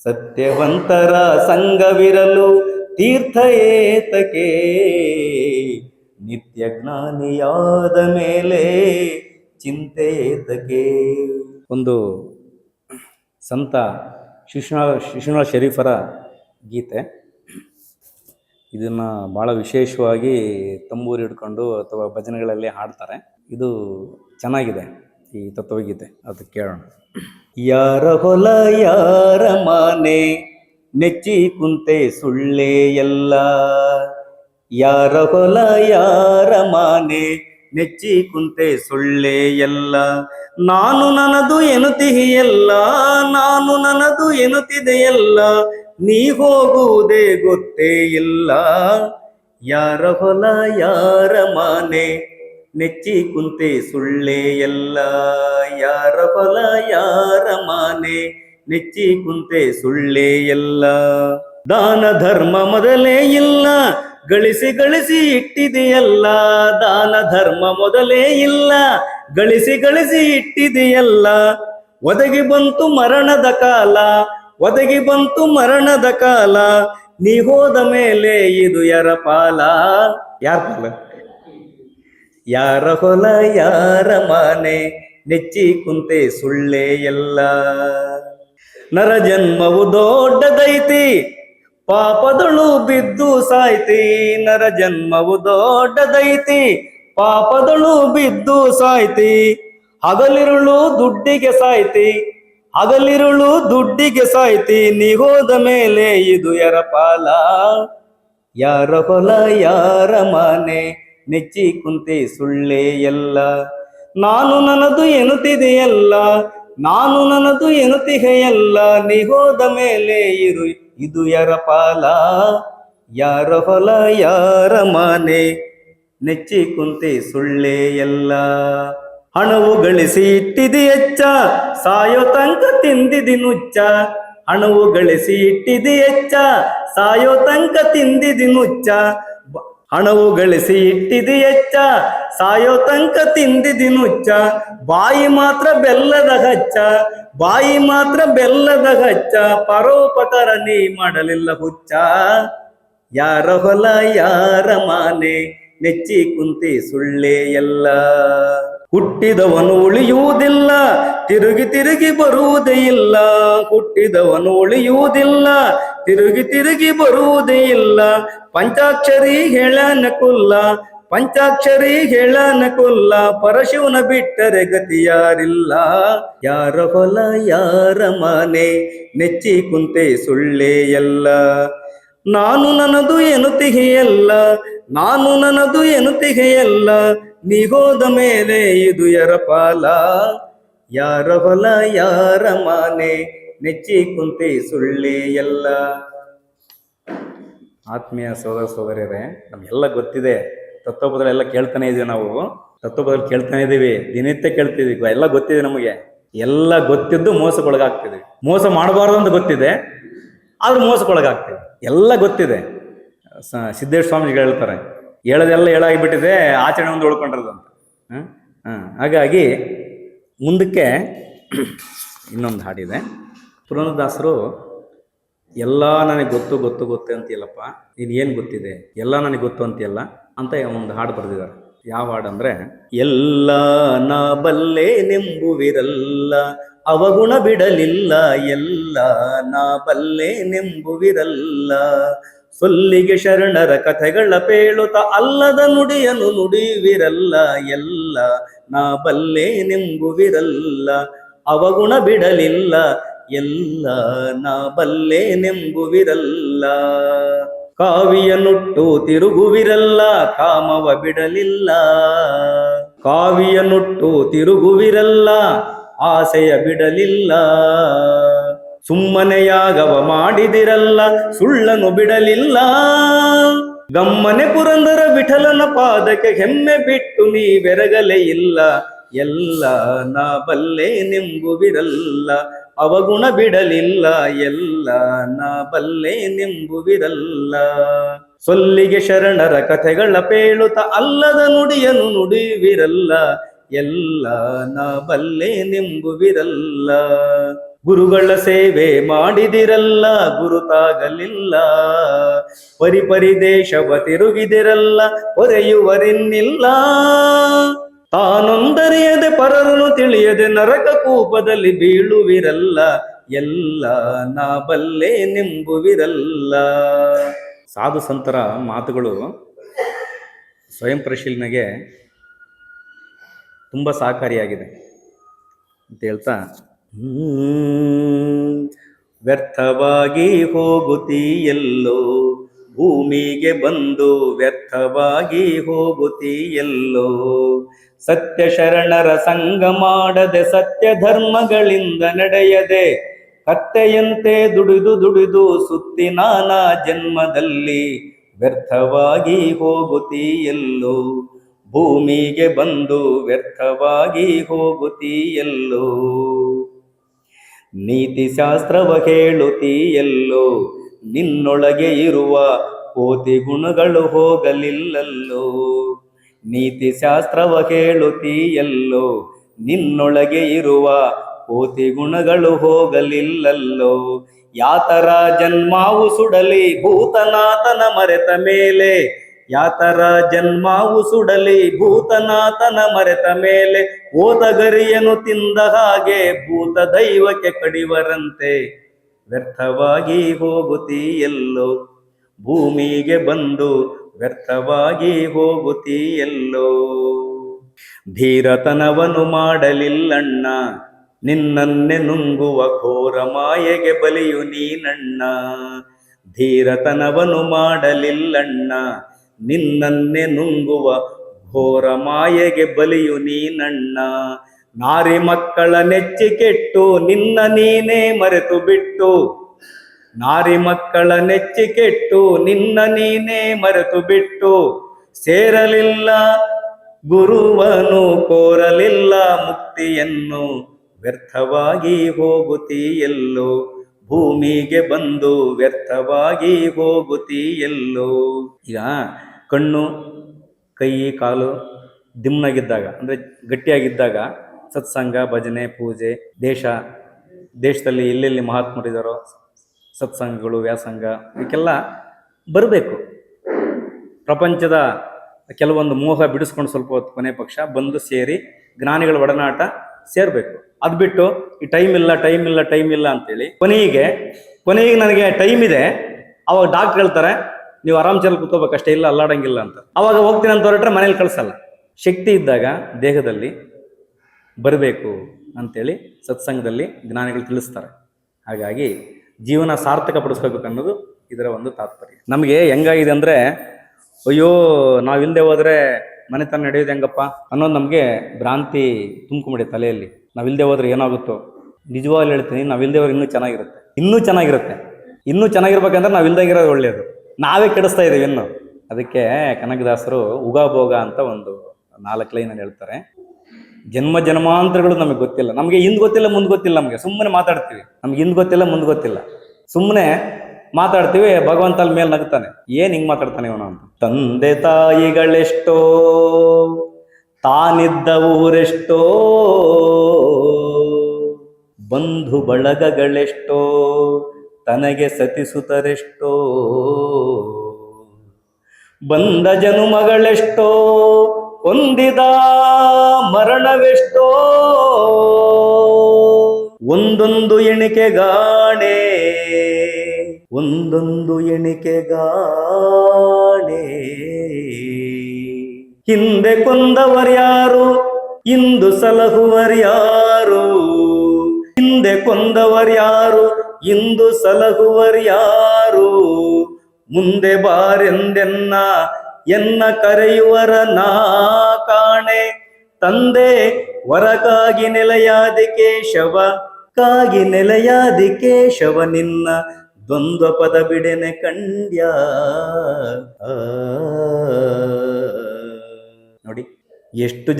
ಸತ್ಯವಂತರ ಸಂಘವಿರಲು ತೀರ್ಥ ಏತಕ್ಕೆ, ನಿತ್ಯ ಜ್ಞಾನಿಯಾದ ಮೇಲೆ ಚಿಂತೆ ಏತಕ್ಕೆ. ಒಂದು ಸಂತ ಶಿಶುನಾಳ ಶರೀಫರ ಗೀತೆ. ಇದನ್ನು ಭಾಳ ವಿಶೇಷವಾಗಿ ತಂಬೂರಿ ಹಿಡ್ಕೊಂಡು ಅಥವಾ ಭಜನೆಗಳಲ್ಲಿ ಹಾಡ್ತಾರೆ. ಇದು ಚೆನ್ನಾಗಿದೆ ಈ ತತ್ವಗೀತೆ, ಅದು ಕೇಳೋಣ. ಯಾರ ಹೊಲ ಯಾರ ಮಾನೆ ನೆಚ್ಚಿ ಕುಂತೆ ಸುಳ್ಳೇ ಎಲ್ಲ, ಯಾರ ಹೊಲ ಯಾರ ಮಾನೆ ನೆಚ್ಚಿ ಕುಂತೆ ಸುಳ್ಳೇ ಎಲ್ಲ, ನಾನು ನನ್ನದು ಎನ್ನುತ್ತೀಯಲ್ಲ ನಾನು ನನ್ನದು ಎನ್ನುತ್ತಿದೆಯಲ್ಲ, ನೀ ಹೋಗುವುದೇ ಗೊತ್ತೇ ಇಲ್ಲ. ಯಾರ ಹೊಲ ಯಾರ ಮಾನೆ ನೆಚ್ಚಿ ಕುಂತೆ ಸುಳ್ಳೇ ಎಲ್ಲ, ಯಾರ ಹೊಲ ಯಾರ ಮಾನೆ ನೆಚ್ಚಿ ಕುಂತೆ ಸುಳ್ಳೇ ಎಲ್ಲ. ದಾನ ಧರ್ಮ ಮೊದಲೇ ಇಲ್ಲ ಗಳಿಸಿ ಗಳಿಸಿ ಇಟ್ಟಿದೆಯಲ್ಲ, ದಾನ ಧರ್ಮ ಮೊದಲೇ ಇಲ್ಲ ಗಳಿಸಿ ಗಳಿಸಿ ಇಟ್ಟಿದೆಯಲ್ಲ, ಒದಗಿ ಬಂತು ಮರಣದ ಕಾಲ ಒದಗಿ ಬಂತು ಮರಣದ ಕಾಲ, ನೀ ಹೋದ ಮೇಲೆ ಇದು ಯಾರ ಪಾಲ. ಯಾರ ಪಾಲ? ಯಾರ ಹೊಲ ಯಾರ ಮಾನೆ ನೆಚ್ಚಿ ಕುಂತೆ ಸುಳ್ಳೇ ಎಲ್ಲ. ನರ ಜನ್ಮವು ದೊಡ್ಡದೈತಿ ಪಾಪದಳು ಬಿದ್ದು ಸಾಯ್ತಿ, ನರ ಜನ್ಮವು ದೊಡ್ಡದೈತಿ ಪಾಪದಳು ಬಿದ್ದು ಸಾಯ್ತಿ, ಹಗಲಿರುಳು ದುಡ್ಡಿಗೆ ಸಾಯ್ತಿ ಹಗಲಿರುಳು ದುಡ್ಡಿಗೆ ಸಾಯ್ತಿ, ನೀ ಹೋದ ಮೇಲೆ ಇದು ಯಾರ ಪಾಲ. ಯಾರ ಹೊಲ ಯಾರ ಮಾನೆ ನೆಚ್ಚಿ ಕುಂತೆ ಸುಳ್ಳೇ ಎಲ್ಲ, ನಾನು ನನ್ನದು ಎನ್ನುತ್ತಿದೆಯಲ್ಲ ನಾನು ನನ್ನದು ಎನ್ನುತ್ತಿದೆಯಲ್ಲ, ನೀ ಹೋದ ಮೇಲೆ ಇದು ಯಾರ ಪಾಲ. ಯಾರ ಹೊಲ ಯಾರ ಮಾನೆ ನೆಚ್ಚಿ ಕುಂತೆ ಸುಳ್ಳೇ ಎಲ್ಲ. ಹಣವು ಗಳಿಸಿ ಇಟ್ಟಿದೆಯಚ್ಚ ಸಾಯೋ ತನಕ ತಿಂದಿದಿ ನುಚ್ಚ, ಹಣವು ಗಳಿಸಿ ಇಟ್ಟಿದೆಯಚ್ಚ ಸಾಯೋ ತನಕ ತಿಂದಿದಿ ನುಚ್ಚ, ಹಣವು ಗಳಿಸಿ ಇಟ್ಟಿದೆಯಚ್ಚ ಸಾಯೋ ತನಕ ತಿಂದಿದಿ ನುಚ್ಚ, ಬಾಯಿ ಮಾತ್ರ ಬೆಲ್ಲದ ಹಚ್ಚ ಬಾಯಿ ಮಾತ್ರ ಬೆಲ್ಲದ ಹಚ್ಚ, ಪರೋಪಕಾರ ನೀ ಮಾಡಲಿಲ್ಲ ಹುಚ್ಚ. ಯಾರ ಹೊಲ ಯಾರ ಮಾನೆ ನೆಚ್ಚಿ ಕುಂತಿ ಸುಳ್ಳೇ ಎಲ್ಲ. ಹುಟ್ಟಿದವನು ಉಳಿಯುವುದಿಲ್ಲ ತಿರುಗಿ ತಿರುಗಿ ಬರುವುದೇ ಇಲ್ಲ, ಹುಟ್ಟಿದವನು ಉಳಿಯುವುದಿಲ್ಲ ತಿರುಗಿ ತಿರುಗಿ ಬರುವುದೇ ಇಲ್ಲ, ಪಂಚಾಕ್ಷರಿ ಹೇಳನ ಕುಲ್ಲ ಪಂಚಾಕ್ಷರಿ ಹೇಳನ ಕುಲ್ಲ, ಪರಶಿವನ ಬಿಟ್ಟರೆ ಗತಿಯಾರಿಲ್ಲ. ಯಾರ ಹೊಲ ಯಾರ ಮನೆ ನೆಚ್ಚಿ ಕುಂತೆ ಸುಳ್ಳೇ ಎಲ್ಲ, ನಾನು ನನ್ನದು ಎನ್ನುತ್ತಿಗೆಯಲ್ಲ ನಾನು ನನ್ನದು ಎನ್ನುತ್ತಿಗೆಯಲ್ಲ, ನೀ ಹೋದ ಮೇಲೆ ಇದು ಯಾರ ಪಾಲ. ಯಾರ ಹೊಲ ಯಾರ ಮನೆ ನೆಚ್ಚಿ ಕುಂತೆ ಸುಳ್ಳೇ ಎಲ್ಲ. ಆತ್ಮೀಯ ಸೋದರ ಸೋದರಿಯರೇ, ನಮ್ಗೆಲ್ಲ ಗೊತ್ತಿದೆ, ತತ್ವಪದಗಳೆಲ್ಲ ಕೇಳ್ತಾನೆ ಇದೀವಿ, ನಾವು ತತ್ವಪದಗಳು ಕೇಳ್ತಾನೆ ಇದೀವಿ, ದಿನನಿತ್ಯ ಕೇಳ್ತಿದೀವಿ, ಎಲ್ಲ ಗೊತ್ತಿದೆ ನಮಗೆ. ಎಲ್ಲ ಗೊತ್ತಿದ್ದು ಮೋಸಕ್ಕೊಳಗಾಗ್ತಿದ್ವಿ. ಮೋಸ ಮಾಡಬಾರ್ದು ಅಂತ ಗೊತ್ತಿದೆ, ಆದ್ರೂ ಮೋಸಕ್ಕೊಳಗಾಗ್ತೀವಿ. ಎಲ್ಲ ಗೊತ್ತಿದೆ. ಸಿದ್ದೇಶ್ವರ ಸ್ವಾಮಿಗಳು ಹೇಳ್ತಾರೆ, ಹೇಳೋದೆಲ್ಲ ಹೇಳಾಗಿಬಿಟ್ಟಿದೆ, ಆಚರಣೆ ಒಂದು ಉಳ್ಕೊಂಡಿರೋದಂತ. ಹಾಗಾಗಿ ಮುಂದಕ್ಕೆ ಇನ್ನೊಂದು ಹಾಡಿದೆ. ಪುರಂದರದಾಸರು ಎಲ್ಲ ನನಗೆ ಗೊತ್ತು ಗೊತ್ತು ಗೊತ್ತು ಅಂತೀಯಲ್ಲಪ್ಪ, ನೀನು ಏನು ಗೊತ್ತಿದೆ, ಎಲ್ಲ ನನಗೆ ಗೊತ್ತು ಅಂತೀಯಲ್ಲ ಅಂತ ಒಂದು ಹಾಡು ಬರೆದಿದ್ದಾರೆ. ಯಾವ ಹಾಡು ಅಂದರೆ, ಎಲ್ಲ ನಾ ಬಲ್ಲೆ ನೆಂಬುವಿರಲ್ಲ ಅವಗುಣ ಬಿಡಲಿಲ್ಲ, ಎಲ್ಲ ನಾ ಬಲ್ಲೆ ನೆಂಬುವಿರಲ್ಲ, ಸೊಲ್ಲಿಗೆ ಶರಣರ ಕಥೆಗಳ ಪೇಳುತ್ತ ಅಲ್ಲದ ನುಡಿಯನು ನುಡಿವಿರಲ್ಲ, ಎಲ್ಲ ನಾ ಬಲ್ಲೆ ನೆಂಬುವಿರಲ್ಲ ಅವಗುಣ ಬಿಡಲಿಲ್ಲ, ಎಲ್ಲ ನಾ ಬಲ್ಲೆ ನೆಂಬುವಿರಲ್ಲ, ಕಾವಿಯ ನುಟ್ಟು ತಿರುಗುವಿರಲ್ಲ ಕಾಮವ ಬಿಡಲಿಲ್ಲ, ಕಾವಿಯ ನುಟ್ಟು ತಿರುಗುವಿರಲ್ಲ ಆಸೆಯ ಬಿಡಲಿಲ್ಲ, ಸುಮ್ಮನೆ ಯಾಗವ ಮಾಡಿದಿರಲ್ಲ ಸುಳ್ಳನು ಬಿಡಲಿಲ್ಲ, ಗಮ್ಮನೆ ಪುರಂದರ ವಿಠಲನ ಪಾದಕ್ಕೆ ಹೆಮ್ಮೆ ಬಿಟ್ಟು ನೀ ಬೆರಗಲೇ ಇಲ್ಲ. ಎಲ್ಲ ನಾ ಬಲ್ಲೆ ನಿಂಬುವಿರಲ್ಲ, ಅವಗುಣ ಬಿಡಲಿಲ್ಲ. ಎಲ್ಲ ನಾ ಬಲ್ಲೆ ನಿಂಬುವಿರಲ್ಲ. ಸೊಲ್ಲಿಗೆ ಶರಣರ ಕಥೆಗಳ ಪೇಳುತ್ತ ಅಲ್ಲದ ನುಡಿಯನು ನುಡಿಯುವಿರಲ್ಲ. ಎಲ್ಲ ನಾ ಬಲ್ಲೆ ನಿಂಬುವಿರಲ್ಲ. ಗುರುಗಳ ಸೇವೆ ಮಾಡಿದಿರಲ್ಲ, ಗುರುತಾಗಲಿಲ್ಲ. ಪರಿಪರಿ ದೇಶವ ತಿರುಗಿದಿರಲ್ಲ, ಹೊರೆಯುವರಿನ್ನಿಲ್ಲ. ತಾನೊಂದರಿಯದೆ ಪರರನ್ನು ತಿಳಿಯದೆ ನರಕ ಕೂಪದಲ್ಲಿ ಬೀಳುವಿರಲ್ಲ. ಎಲ್ಲ ನಾ ಬಲ್ಲೆ ನಿಂಬುವಿರಲ್ಲ. ಸಾಧು ಸಂತರ ಮಾತುಗಳು ಸ್ವಯಂ ಪರಿಶೀಲನೆಗೆ ತುಂಬ ಸಹಕಾರಿಯಾಗಿದೆ ಅಂತ ಹೇಳ್ತಾ, ವ್ಯರ್ಥವಾಗಿ ಹೋಗುತ್ತೀಯಲ್ಲೋ ಭೂಮಿಗೆ ಬಂದು, ವ್ಯರ್ಥವಾಗಿ ಹೋಗುತ್ತೀಯಲ್ಲೋ. ಸತ್ಯ ಶರಣರ ಸಂಗ ಮಾಡದೆ, ಸತ್ಯ ಧರ್ಮಗಳಿಂದ ನಡೆಯದೆ, ಕತ್ತೆಯಂತೆ ದುಡಿದು ದುಡಿದು ಸುತ್ತಿ ನಾನಾ ಜನ್ಮದಲ್ಲಿ, ವ್ಯರ್ಥವಾಗಿ ಹೋಗುತ್ತೀಯಲ್ಲೋ ಭೂಮಿಗೆ ಬಂದು, ವ್ಯರ್ಥವಾಗಿ ಹೋಗುತ್ತೀಯಲ್ಲೋ. ನೀತಿ ಶಾಸ್ತ್ರವ ಹೇಳುತ್ತೀಯಲ್ಲೋ, ನಿನ್ನೊಳಗೆ ಇರುವ ಕೋತಿ ಗುಣಗಳು ಹೋಗಲಿಲ್ಲಲ್ಲೋ. ನೀತಿ ಶಾಸ್ತ್ರವ ಹೇಳುತ್ತೀಯಲ್ಲೋ, ನಿನ್ನೊಳಗೆ ಇರುವ ಕೋತಿ ಗುಣಗಳು ಹೋಗಲಿಲ್ಲಲ್ಲೋ. ಯಾತರ ಜನ್ಮಾವು ಸುಡಲಿ ಭೂತನಾಥನ ಮರೆತ ಮೇಲೆ, ಯಾತರ ಜನ್ಮಾವು ಸುಡಲಿ ಭೂತನಾಥನ ಮರೆತ ಮೇಲೆ, ಓತಗರಿಯನು ತಿಂದ ಹಾಗೆ ಭೂತ ದೈವಕ್ಕೆ ಕಡಿವರಂತೆ, ವ್ಯರ್ಥವಾಗಿ ಹೋಗುತ್ತೀಯಲ್ಲೋ ಭೂಮಿಗೆ ಬಂದು, ವ್ಯರ್ಥವಾಗಿ ಹೋಗುತ್ತೀಯಲ್ಲೋ. ಧೀರತನವನು ಮಾಡಲಿಲ್ಲಣ್ಣ, ನಿನ್ನನ್ನೆ ನುಂಗುವ ಘೋರ ಮಾಯೆಗೆ ಬಲಿಯು ನೀನಣ್ಣ. ಧೀರತನವನು ಮಾಡಲಿಲ್ಲಣ್ಣ, ನಿನ್ನನ್ನೆ ನುಂಗುವ ಘೋರ ಮಾಯೆಗೆ ಬಲಿಯು ನೀನಣ್ಣ. ನಾರಿ ಮಕ್ಕಳ ನೆಚ್ಚಿ ಕೆಟ್ಟು ನಿನ್ನ ನೀನೇ ಮರೆತು ಬಿಟ್ಟು, ನಾರಿ ಮಕ್ಕಳ ನೆಚ್ಚಿ ಕೆಟ್ಟು ನಿನ್ನ ನೀನೇ ಮರೆತು ಬಿಟ್ಟು, ಸೇರಲಿಲ್ಲ ಗುರುವನು ಕೋರಲಿಲ್ಲ ಮುಕ್ತಿಯನ್ನು, ವ್ಯರ್ಥವಾಗಿ ಹೋಗುತ್ತೀಯಲ್ಲೋ ಭೂಮಿಗೆ ಬಂದು, ವ್ಯರ್ಥವಾಗಿ ಹೋಗುತ್ತೀಯಲ್ಲೋ. ಈಗ ಕಣ್ಣು ಕೈ ಕಾಲು ದಿಮ್ನಾಗಿದ್ದಾಗ, ಅಂದರೆ ಗಟ್ಟಿಯಾಗಿದ್ದಾಗ ಸತ್ಸಂಗ ಭಜನೆ ಪೂಜೆ, ದೇಶದಲ್ಲಿ ಎಲ್ಲೆಲ್ಲಿ ಮಹಾತ್ಮರಿದ್ದಾರೋ ಸತ್ಸಂಗಗಳು ವ್ಯಾಸಂಗ ಇದಕ್ಕೆಲ್ಲ ಬರಬೇಕು. ಪ್ರಪಂಚದ ಕೆಲವೊಂದು ಮೋಹ ಬಿಡಿಸ್ಕೊಂಡು ಸ್ವಲ್ಪ ಹೊತ್ತು ಕೊನೆ ಪಕ್ಷ ಬಂದು ಸೇರಿ ಜ್ಞಾನಿಗಳ ಒಡನಾಟ ಸೇರಬೇಕು. ಅದು ಬಿಟ್ಟು ಈ ಟೈಮ್ ಇಲ್ಲ ಅಂತೇಳಿ ಕೊನೆಗೆ ನನಗೆ ಟೈಮ್ ಇದೆ, ಅವಾಗ ಡಾಕ್ಟರ್ ಹೇಳ್ತಾರೆ ನೀವು ಆರಾಮ್ಸಲ್ಲಿ ಕೂತ್ಕೋಬೇಕಷ್ಟೇ, ಇಲ್ಲ ಅಲ್ಲಾಡಂಗಿಲ್ಲ ಅಂತ. ಅವಾಗ ಹೋಗ್ತೀನಿ ಅಂತ ಹೊರಟ್ರೆ ಮನೇಲಿ ಕಳಿಸಲ್ಲ. ಶಕ್ತಿ ಇದ್ದಾಗ ದೇಹದಲ್ಲಿ ಬರಬೇಕು ಅಂತೇಳಿ ಸತ್ಸಂಗದಲ್ಲಿ ಜ್ಞಾನಿಗಳು ತಿಳಿಸ್ತಾರೆ. ಹಾಗಾಗಿ ಜೀವನ ಸಾರ್ಥಕ ಪಡಿಸ್ಕೋಬೇಕು ಅನ್ನೋದು ಇದರ ಒಂದು ತಾತ್ಪರ್ಯ. ನಮಗೆ ಹೆಂಗಾಗಿದೆ ಅಂದರೆ, ಅಯ್ಯೋ ನಾವಿಲ್ಲದೆ ಹೋದರೆ ಮನೆತನ ನಡೆಯೋದು ಹೆಂಗಪ್ಪ ಅನ್ನೋದು ನಮಗೆ ಭ್ರಾಂತಿ ತುಂಬ್ಕೊಂಬಿಡಿ ತಲೆಯಲ್ಲಿ. ನಾವಿಲ್ಲದೆ ಹೋದ್ರೆ ಏನಾಗುತ್ತೋ. ನಿಜವಾಗ್ಲೂ ಹೇಳ್ತೀನಿ, ನಾವಿಲ್ಲದೆ ಹೋದ್ರೆ ಇನ್ನೂ ಚೆನ್ನಾಗಿರ್ಬೇಕಂದ್ರೆ ನಾವಿಲ್ದಾಗಿರೋದು ಒಳ್ಳೆಯದು. ನಾವೇ ಕೆಡಿಸ್ತಾ ಇದ್ದೀವಿ ಇನ್ನು. ಅದಕ್ಕೆ ಕನಕದಾಸರು ಉಗಾಭೋಗ ಅಂತ ಒಂದು 4 ಲೈನಲ್ಲಿ ಹೇಳ್ತಾರೆ. ಜನ್ಮ ಜನ್ಮಾಂತರಗಳು ನಮಗೆ ಗೊತ್ತಿಲ್ಲ, ನಮಗೆ ಹಿಂದ್ ಗೊತ್ತಿಲ್ಲ ಮುಂದೆ ಗೊತ್ತಿಲ್ಲ, ನಮಗೆ ಸುಮ್ಮನೆ ಮಾತಾಡ್ತೀವಿ. ನಮ್ಗೆ ಹಿಂದ್ ಗೊತ್ತಿಲ್ಲ ಮುಂದೆ ಗೊತ್ತಿಲ್ಲ, ಸುಮ್ಮನೆ ಮಾತಾಡ್ತೀವಿ. ಭಗವಂತ ಅಲ್ಲಿ ಮೇಲೆ ನಗ್ತಾನೆ, ಏನ್ ಹಿಂಗ್ ಮಾತಾಡ್ತಾನೆ ಇವನು ಅಂತ. ತಂದೆ ತಾಯಿಗಳೆಷ್ಟೋ, ತಾನಿದ್ದ ಊರೆಷ್ಟೋ, ಬಂಧು ಬಳಗಗಳೆಷ್ಟೋ, ತನಗೆ ಸತಿಸುತ್ತರೆಷ್ಟೋ, ಬಂದ ಜನುಮಗಳೆಷ್ಟೋ, ಹೊಂದಿದ ಮರಣವೆಷ್ಟೋ, ಒಂದೊಂದು ಎಣಿಕೆಗಾಣೆ, ಒಂದೊಂದು ಎಣಿಕೆಗಾಣೆ. ಹಿಂದೆ ಕೊಂದವರ್ಯಾರು, ಇಂದು ಸಲಹುವರ್ಯಾರು, ಹಿಂದೆ ಕೊಂದವರ್ಯಾರು, ಇಂದು ಸಲಹುವರ್ಯಾರು, ಮುಂದೆ ಬಾರೆಂದೆನ್ನ ಎನ್ನ ಕರೆಯುವರ ನಾ ಕಾಣೆ. ತಂದೆ ವರಕಾಗಿ ನೆಲೆಯಾದಿ ಕೇಶವ, ಕಾಗಿ ನೆಲೆಯಾದಿ ಕೇಶವ, ನಿನ್ನ ದ್ವಂದ್ವ ಪದ ಬಿಡೆನೆ ಕಂಡ್ಯ. ನೋಡಿ ಎಷ್ಟು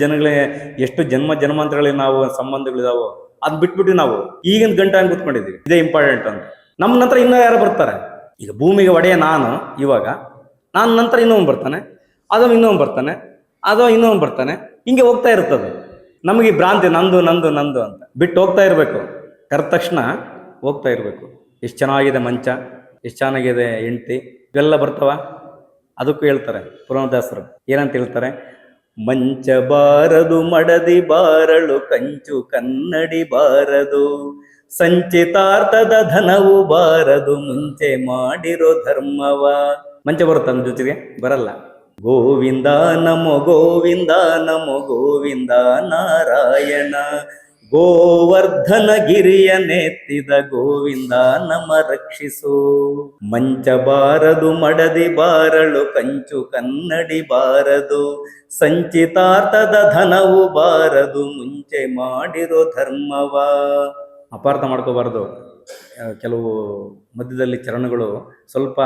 ಎಷ್ಟು ಜನ್ಮ ಜನ್ಮಾಂತರಗಳಲ್ಲಿ ನಾವು ಸಂಬಂಧಗಳಿದಾವೋ ಅದ್ ಬಿಟ್ಬಿಟ್ಟು ನಾವು ಈಗಿನ ಗಂಟೆ ಹಂಗೆ ಕೂತ್ಕೊಂಡಿದ್ದೀವಿ. ಇದೇ ಇಂಪಾರ್ಟೆಂಟ್ ಅಂತ. ನಮ್ಮ ನಂತರ ಇನ್ನೂ ಯಾರು ಬರ್ತಾರೆ? ಈಗ ಭೂಮಿಗೆ ಒಡೆಯ ನಾನು, ಇವಾಗ ನಾನು ನಂತರ ಇನ್ನೊಂದು ಬರ್ತಾನೆ, ಅದೋ ಇನ್ನೊಂದು ಬರ್ತಾನೆ, ಅದೋ ಇನ್ನೊಂದು ಬರ್ತಾನೆ, ಹಿಂಗೆ ಹೋಗ್ತಾ ಇರ್ತದೆ. ನಮಗೆ ಭ್ರಾಂತಿ ನಂದು ನಂದು ನಂದು ಅಂತ ಬಿಟ್ಟು ಹೋಗ್ತಾ ಇರಬೇಕು. ಕರೆದ ತಕ್ಷಣ ಹೋಗ್ತಾ ಇರಬೇಕು. ಎಷ್ಟು ಚೆನ್ನಾಗಿದೆ ಮಂಚ, ಎಷ್ಟು ಚೆನ್ನಾಗಿದೆ ಹೆಂಡತಿ, ಇವೆಲ್ಲ ಬರ್ತಾವ. ಅದಕ್ಕೂ ಹೇಳ್ತಾರೆ ಪುರಂದರದಾಸರು, ಏನಂತ ಹೇಳ್ತಾರೆ? ಮಂಚ ಬಾರದು ಮಡದಿ ಬಾರಳು ಕಂಚು ಕನ್ನಡಿ ಬಾರದು, ಸಂಚಿತಾರ್ಥದ ಧನವು ಬಾರದು ಮುಂಚೆ ಮಾಡಿರೋ ಧರ್ಮವ. ಮಂಚ ಬರುತ್ತೆ ನಮ್ಮ ಜೊತೆಗೆ ಬರಲ್ಲ. ಗೋವಿಂದ ನಮೋ ಗೋವಿಂದ ನಮೋ ಗೋವಿಂದ ನಾರಾಯಣ, ಗೋವರ್ಧನ ಗಿರಿಯ ನೆತ್ತಿದ ಗೋವಿಂದ ನಮ ರಕ್ಷಿಸು. ಮಂಚ ಬಾರದು ಮಡದಿ ಬಾರಳು ಕಂಚು ಕನ್ನಡಿ ಬಾರದು, ಸಂಚಿತಾರ್ಥದ ಧನವು ಬಾರದು ಮುಂಚೆ ಮಾಡಿರೋ ಧರ್ಮವ. ಅಪಾರ್ಥ ಮಾಡ್ಕೋಬಾರ್ದು. ಕೆಲವು ಮಧ್ಯದಲ್ಲಿ ಚರಣಗಳು ಸ್ವಲ್ಪ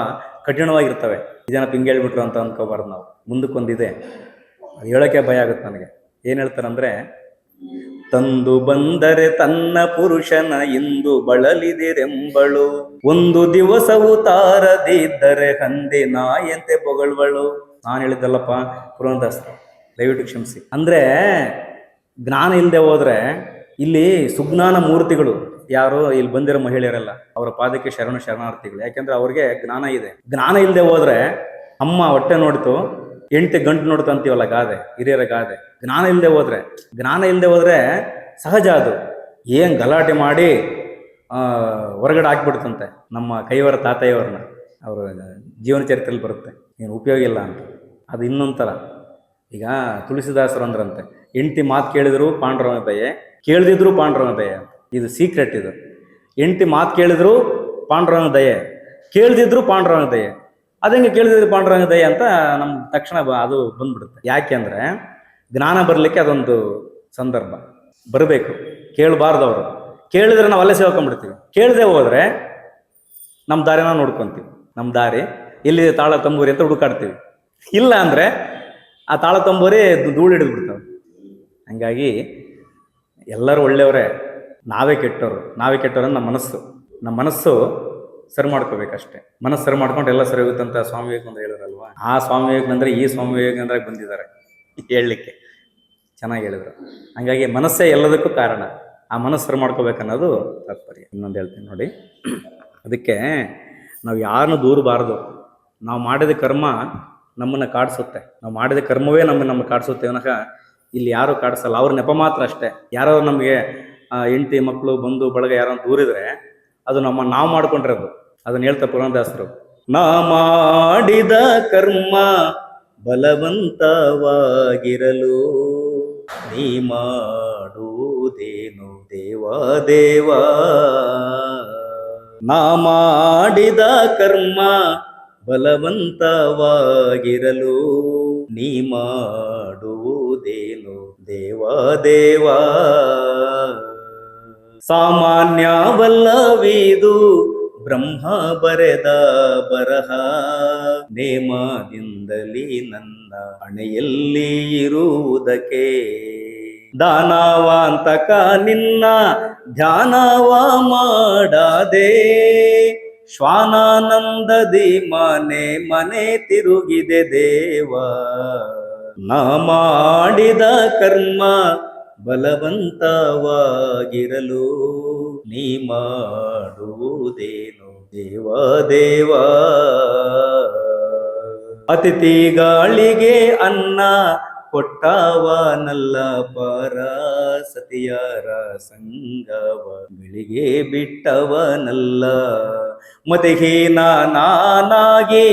ಕಠಿಣವಾಗಿರ್ತವೆ. ಇದನ್ನ ಹಿಂಗೆ ಹೇಳ್ಬಿಟ್ರು ಅಂತ ಅನ್ಕೋಬಾರ್ದು ನಾವು. ಮುಂದಕ್ಕೊಂದಿದೆ, ಅದು ಹೇಳೋಕ್ಕೆ ಭಯ ಆಗುತ್ತೆ ನನಗೆ. ಏನು ಹೇಳ್ತಾರಂದ್ರೆ, ತಂದು ಬಂದರೆ ತನ್ನ ಪುರುಷನ ಇಂದು ಬಳಲಿದಿರೆಂಬಳು, ಒಂದು ದಿವಸವು ತಾರದಿದ್ದರೆ ಹಂದಿ ನಾಯಂತೆ ಬೊಗಳ್ವಳು. ನಾನು ಹೇಳಿದ್ದಲ್ಲಪ್ಪ ಪುರಂದರದಾಸರು, ದಯವಿಟ್ಟು ಕ್ಷಮಿಸಿ. ಅಂದ್ರೆ ಜ್ಞಾನ ಇಲ್ಲದೆ ಹೋದ್ರೆ, ಇಲ್ಲಿ ಸುಜ್ಞಾನ ಮೂರ್ತಿಗಳು ಯಾರು ಇಲ್ಲಿ ಬಂದಿರೋ ಮಹಿಳೆಯರೆಲ್ಲ ಅವರ ಪಾದಕ್ಕೆ ಶರಣಾರ್ಥಿಗಳು. ಯಾಕೆಂದ್ರೆ ಅವ್ರಿಗೆ ಜ್ಞಾನ ಇದೆ. ಜ್ಞಾನ ಇಲ್ಲದೆ ಹೋದ್ರೆ ಅಮ್ಮ ಹೊಟ್ಟೆ ನೋಡ್ತು, ಹೆಂಡತಿ ಗಂಟು ನೋಡ್ತು ಅಂತೀವಲ್ಲ, ಗಾದೆ, ಹಿರಿಯರ ಗಾದೆ. ಜ್ಞಾನ ಇಲ್ಲದೆ ಹೋದ್ರೆ ಸಹಜ ಅದು. ಏನ್ ಗಲಾಟೆ ಮಾಡಿ ಹೊರಗಡೆ ಹಾಕ್ಬಿಡ್ತಂತೆ ನಮ್ಮ ಕೈವರ ತಾತಯ್ಯವ್ರನ್ನ. ಅವರ ಜೀವನ ಚರಿತ್ರೆಯಲ್ಲಿ ಬರುತ್ತೆ, ಏನು ಉಪಯೋಗ ಇಲ್ಲ ಅಂತ. ಅದು ಇನ್ನೊಂಥರ. ಈಗ ತುಳಸಿದಾಸರು ಅಂದ್ರಂತೆ, ಹೆಂಡತಿ ಮಾತು ಕೇಳಿದ್ರು ಪಾಂಡುರಂಗ ದಯೆ, ಕೇಳ್ದಿದ್ರು ಪಾಂಡುರಂಗ ದಯೆ ಅಂತ. ಇದು ಸೀಕ್ರೆಟ್ ಇದು. ಹೆಂಡತಿ ಮಾತು ಕೇಳಿದ್ರು ಪಾಂಡುರಂಗ ದಯೆ, ಕೇಳ್ದಿದ್ರು ಪಾಂಡುರಂಗ ದಯೆ. ಅದಂಗೆ ಕೇಳಿದ್ರೆ ಪಾಂಡುರಂಗ ದಯೆ ಅಂತ ನಮ್ಗೆ ತಕ್ಷಣ ಅದು ಬಂದ್ಬಿಡುತ್ತೆ. ಯಾಕೆ ಅಂದರೆ ಜ್ಞಾನ ಬರಲಿಕ್ಕೆ ಅದೊಂದು ಸಂದರ್ಭ ಬರಬೇಕು. ಕೇಳಬಾರ್ದು. ಅವರು ಕೇಳಿದ್ರೆ ನಾವು ಅಲ್ಲೇ ಸೇವಕೊಂಡ್ಬಿಡ್ತೀವಿ. ಕೇಳದೆ ಹೋದರೆ ನಮ್ಮ ದಾರಿನ ನೋಡ್ಕೊತೀವಿ. ನಮ್ಮ ದಾರಿ ಎಲ್ಲಿದೆ ತಾಳ ತಂಬೂರಿ ಅಂತ ಹುಡುಕಾಡ್ತೀವಿ. ಇಲ್ಲ ಅಂದರೆ ಆ ತಾಳ ತಂಬೂರಿ ಧೂಳು ಹಿಡಿದ್ಬಿಡ್ತಾವೆ. ಹಂಗಾಗಿ ಎಲ್ಲರೂ ಒಳ್ಳೆಯವರೇ, ನಾವೇ ಕೆಟ್ಟವರು ನಮ್ಮ ಮನಸ್ಸು ಸರಿ ಮಾಡ್ಕೋಬೇಕಷ್ಟೆ. ಮನಸ್ಸು ಸರಿ ಮಾಡ್ಕೊಂಡು ಎಲ್ಲ ಸರಿ ಹೋಗುತ್ತಂತ ಸ್ವಾಮಿ ವಿವೇಕಾನಂದ ಹೇಳಿದ್ರಲ್ವಾ. ಆ ಸ್ವಾಮಿ ವಿವೇಕಾನಂದ್ರೆ ಈ ಸ್ವಾಮಿ ವಿವೇಕಾನಂದ್ರ ಬಂದಿದ್ದಾರೆ ಹೇಳಲಿಕ್ಕೆ. ಚೆನ್ನಾಗಿ ಹೇಳಿದ್ರು. ಹಂಗಾಗಿ ಮನಸ್ಸೇ ಎಲ್ಲದಕ್ಕೂ ಕಾರಣ. ಆ ಮನಸ್ಸು ಸರಿ ಮಾಡ್ಕೋಬೇಕನ್ನೋದು ತಾತ್ಪರ್ಯ. ಇನ್ನೊಂದು ಹೇಳ್ತೀನಿ ನೋಡಿ. ಅದಕ್ಕೆ ನಾವು ಯಾರನ್ನೂ ದೂರಬಾರ್ದು. ನಾವು ಮಾಡಿದ ಕರ್ಮ ನಮ್ಮನ್ನು ಕಾಡಿಸುತ್ತೆ. ನಾವು ಮಾಡಿದ ಕರ್ಮವೇ ನಮ್ಮ ಕಾಡಿಸುತ್ತೆ ವಿನಃ ಇಲ್ಲಿ ಯಾರು ಕಾಡಿಸಲ್ಲ. ಅವ್ರ ನೆಪ ಮಾತ್ರ ಅಷ್ಟೇ. ಯಾರೋ ನಮಗೆ ಹೆಂಡತಿ ಮಕ್ಕಳು ಬಂಧು ಬಳಗ ಯಾರೋ ದೂರಿದ್ರೆ ಅದು ನಾವು ಮಾಡ್ಕೊಂಡಿರೋದು. ಅದನ್ನ ಹೇಳ್ತಾ ಪುರಂದರದಾಸರು, ನಾ ಮಾಡಿದ ಕರ್ಮ ಬಲವಂತವಾಗಿರಲು ನೀ ಮಾಡುವುದೇನು ದೇವ. ನಾ ಮಾಡಿದ ಕರ್ಮ ಬಲವಂತವಾಗಿರಲು ನೀ ಮಾಡುವುದೇನು ದೇವ. ಸಾಮಾನ್ಯವಲ್ಲವಿದು ಬ್ರಹ್ಮ ಬರೆದ ಬರಹ, ನೇಮದಿಂದಲೇ ನನ್ನ ಹಣೆಯಲ್ಲಿ ಇರುವುದಕ್ಕೆ. ದಾನವಾಂತಕ ನಿನ್ನ ಧ್ಯಾನವ ಮಾಡದೆ, ಶ್ವಾನಾನಂದದಿ ಮನೆ ತಿರುಗಿದೆ ದೇವ. ನಾ ಮಾಡಿದ ಕರ್ಮ ಬಲವಂತವಾಗಿರಲು ನೀ ಮಾಡುವುದೇನು ದೇವ. ಅತಿಥಿ ಗಾಳಿಗೆ ಅನ್ನ ಕೊಟ್ಟವನಲ್ಲ ಪರ, ಸತಿಯರ ಸಂಗವ ಗಳಿಗೆ ಬಿಟ್ಟವನಲ್ಲ. ಮತಿಹೀನ ನಾನಾಗಿ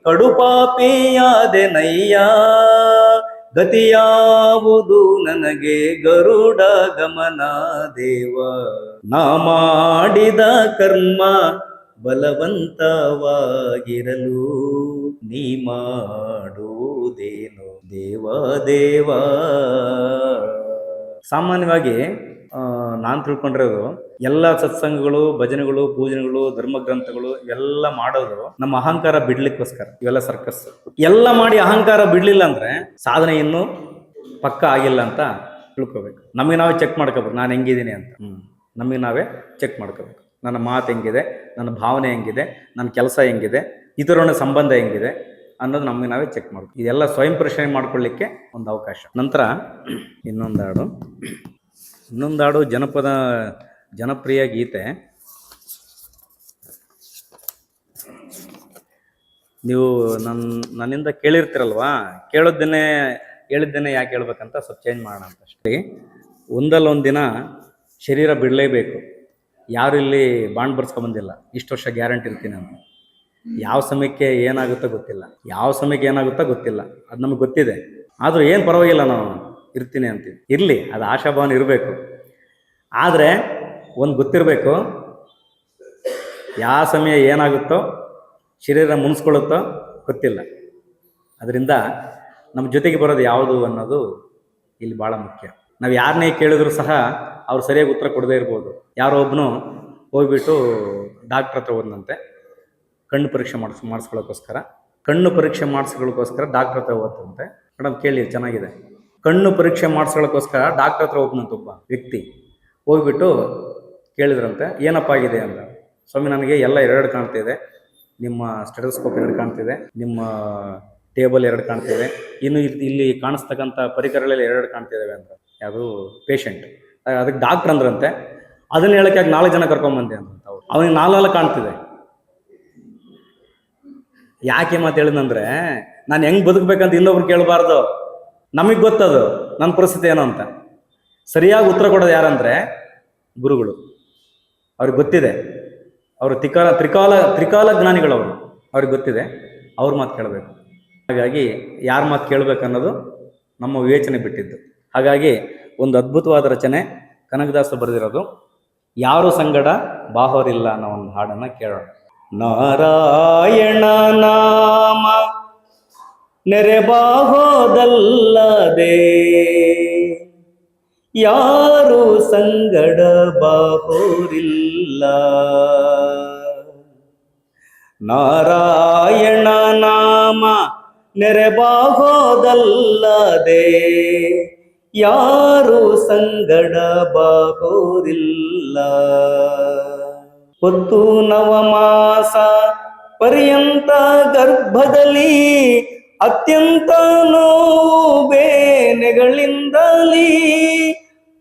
ಕಡುಪಾಪಿಯಾದೆನಯ್ಯ, ಗತಿಯಾವುದು ನನಗೆ ಗರುಡ ಗಮನ ದೇವ. ನಾ ಮಾಡಿದ ಕರ್ಮ ಬಲವಂತವಾಗಿರಲು ನೀ ಮಾಡುವುದೇನು ದೇವ. ಸಾಮಾನ್ಯವಾಗಿ ನಾನು ತಿಳ್ಕೊಂಡಿರೋದು ಎಲ್ಲ ಸತ್ಸಂಗಗಳು, ಭಜನೆಗಳು, ಪೂಜನೆಗಳು, ಧರ್ಮಗ್ರಂಥಗಳು ಇವೆಲ್ಲ ಮಾಡೋದು ನಮ್ಮ ಅಹಂಕಾರ ಬಿಡ್ಲಿಕ್ಕೋಸ್ಕರ. ಇವೆಲ್ಲ ಸರ್ಕಸ್ ಎಲ್ಲ ಮಾಡಿ ಅಹಂಕಾರ ಬಿಡ್ಲಿಲ್ಲ ಅಂದ್ರೆ ಸಾಧನೆ ಇನ್ನೂ ಪಕ್ಕ ಆಗಿಲ್ಲ ಅಂತ ತಿಳ್ಕೊಬೇಕು. ನಮಗೆ ನಾವೇ ಚೆಕ್ ಮಾಡ್ಕೋಬೇಕು, ನಾನು ಹೆಂಗಿದ್ದೀನಿ ಅಂತ. ನಮಗೆ ನಾವೇ ಚೆಕ್ ಮಾಡ್ಕೋಬೇಕು. ನನ್ನ ಮಾತು ಹೆಂಗಿದೆ, ನನ್ನ ಭಾವನೆ ಹೆಂಗಿದೆ, ನನ್ನ ಕೆಲಸ ಹೆಂಗಿದೆ, ಇತರನ ಸಂಬಂಧ ಹೆಂಗಿದೆ ಅನ್ನೋದು ನಮಗೆ ನಾವೇ ಚೆಕ್ ಮಾಡ್ಬೇಕು. ಇದೆಲ್ಲ ಸ್ವಯಂ ಪರಿಶೀಲನೆ ಮಾಡ್ಕೊಳ್ಳಿಕ್ಕೆ ಒಂದು ಅವಕಾಶ. ನಂತರ ಇನ್ನೊಂದಾಡು ಜನಪ್ರಿಯ ಗೀತೆ. ನೀವು ನನ್ನಿಂದ ಕೇಳಿರ್ತೀರಲ್ವಾ, ಹೇಳಿದ್ದೇನೆ ಯಾಕೆ ಹೇಳ್ಬೇಕಂತ ಸ್ವಲ್ಪ ಚೇಂಜ್ ಮಾಡೋಣ ಅಂತ ಅಷ್ಟೇ. ಒಂದಲ್ಲೊಂದು ದಿನ ಶರೀರ ಬಿಡಲೇಬೇಕು. ಯಾರು ಇಲ್ಲಿ ಬಾಂಡ್ ಬರ್ಸ್ಕೊಂಬಂದಿಲ್ಲ ಇಷ್ಟು ವರ್ಷ ಗ್ಯಾರಂಟಿ ಇರ್ತೀನಿ ಅಂತ. ಯಾವ ಸಮಯಕ್ಕೆ ಏನಾಗುತ್ತೋ ಗೊತ್ತಿಲ್ಲ, ಅದು ನಮಗೆ ಗೊತ್ತಿದೆ. ಆದರೂ ಏನು ಪರವಾಗಿಲ್ಲ, ನಾವು ಇರ್ತೀನಿ ಅಂತೀವಿ. ಇರಲಿ, ಅದು ಆಶಾಭಾವನೆ ಇರಬೇಕು. ಆದರೆ ಒಂದು ಗೊತ್ತಿರಬೇಕು, ಯಾವ ಸಮಯ ಏನಾಗುತ್ತೋ, ಶರೀರ ಮುನ್ಸ್ಕೊಳ್ಳುತ್ತೋ ಗೊತ್ತಿಲ್ಲ. ಅದರಿಂದ ನಮ್ಮ ಜೊತೆಗೆ ಬರೋದು ಯಾವುದು ಅನ್ನೋದು ಇಲ್ಲಿ ಭಾಳ ಮುಖ್ಯ. ನಾವು ಯಾರನ್ನೇ ಕೇಳಿದ್ರು ಸಹ ಅವ್ರು ಸರಿಯಾಗಿ ಉತ್ತರ ಕೊಡದೇ ಇರ್ಬೋದು. ಯಾರೋ ಒಬ್ಬನು ಹೋಗ್ಬಿಟ್ಟು ಡಾಕ್ಟ್ರ್ ಹತ್ರ ಹೋದಂತೆ ಕಣ್ಣು ಪರೀಕ್ಷೆ ಮಾಡಿಸ್ಕೊಳ್ಳೋಕ್ಕೋಸ್ಕರ ಡಾಕ್ಟ್ರ್ ಹತ್ರ ಹೋದಂತೆ. ಮೇಡಮ್ ಕೇಳಿ, ಚೆನ್ನಾಗಿದೆ. ಕಣ್ಣು ಪರೀಕ್ಷೆ ಮಾಡಿಸ್ಕೊಳ್ಳೋಕ್ಕೋಸ್ಕರ ಡಾಕ್ಟ್ರ್ ಹತ್ರ ಹೋಗ್ನಂತ ಒಬ್ಬ ವ್ಯಕ್ತಿ ಹೋಗ್ಬಿಟ್ಟು ಕೇಳಿದ್ರಂತೆ, ಏನಪ್ಪ ಆಗಿದೆ ಅಂತ. ಸ್ವಾಮಿ, ನನಗೆ ಎಲ್ಲ ಎರಡು ಕಾಣ್ತಿದೆ, ನಿಮ್ಮ ಸ್ಟೆಥೋಸ್ಕೋಪ್ ಎರಡು ಕಾಣ್ತಿದೆ, ನಿಮ್ಮ ಟೇಬಲ್ ಎರಡು ಕಾಣ್ತಿದೆ, ಇನ್ನು ಇಲ್ಲಿ ಕಾಣಿಸ್ತಕ್ಕಂಥ ಪರಿಕರಗಳೆಲ್ಲ ಎರಡು ಕಾಣ್ತಿದ್ದಾವೆ ಅಂತ. ಯಾವುದು ಪೇಷಂಟ್. ಅದಕ್ಕೆ ಡಾಕ್ಟ್ರ್ ಅಂದ್ರಂತೆ, ಅದನ್ನ ಹೇಳಕ್ಕೆ 4 ಜನ ಕರ್ಕೊಂಬಂದೆ ಅಂತ. ಅವನಿಗೆ 4 ಕಾಣ್ತಿದೆ. ಯಾಕೆ ಮಾತು ಹೇಳಿದಂದ್ರೆ, ನಾನು ಹೆಂಗೆ ಬದುಕಬೇಕಂತ ಇನ್ನೊಬ್ರು ಕೇಳಬಾರ್ದು, ನಮಗೆ ಗೊತ್ತದು ನನ್ನ ಪರಿಸ್ಥಿತಿ ಏನೋ ಅಂತ. ಸರಿಯಾಗಿ ಉತ್ತರ ಕೊಡೋದು ಯಾರಂದ್ರೆ ಗುರುಗಳು. ಅವ್ರಿಗೆ ಗೊತ್ತಿದೆ, ಅವರು ತ್ರಿಕಾಲ ಜ್ಞಾನಿಗಳವರು, ಅವ್ರಿಗೆ ಗೊತ್ತಿದೆ, ಅವ್ರ ಮಾತು ಕೇಳಬೇಕು. ಹಾಗಾಗಿ ಯಾರ ಮಾತು ಕೇಳಬೇಕನ್ನೋದು ನಮ್ಮ ವಿವೇಚನೆ ಬಿಟ್ಟಿದ್ದು. ಹಾಗಾಗಿ ಒಂದು ಅದ್ಭುತವಾದ ರಚನೆ ಕನಕದಾಸರು ಬರೆದಿರೋದು, ಯಾರು ಸಂಗಡ ಬಾಹೋರಿಲ್ಲ ಅನ್ನೋ ಒಂದು ಹಾಡನ್ನು ಕೇಳೋಣ. ನಾರಾಯಣ ನಾಮ ನೆರೆಬಾಹೋದಲ್ಲದೆ ಯಾರು ಸಂಗಡ ಬಾಹೋರಿಲ್ಲ. ನಾರಾಯಣ ನಾಮ ನೆರೆಬಾಹೋದಲ್ಲದೆ ಯಾರು ಸಂಗಡ ಬಾಹೋರಿಲ್ಲ. ಹೊತ್ತು ನವಮಾಸ ಪರ್ಯಂತ ಗರ್ಭದಲ್ಲಿ ಅತ್ಯಂತ ನೋವು ಬೇನೆಗಳಿಂದಲೀ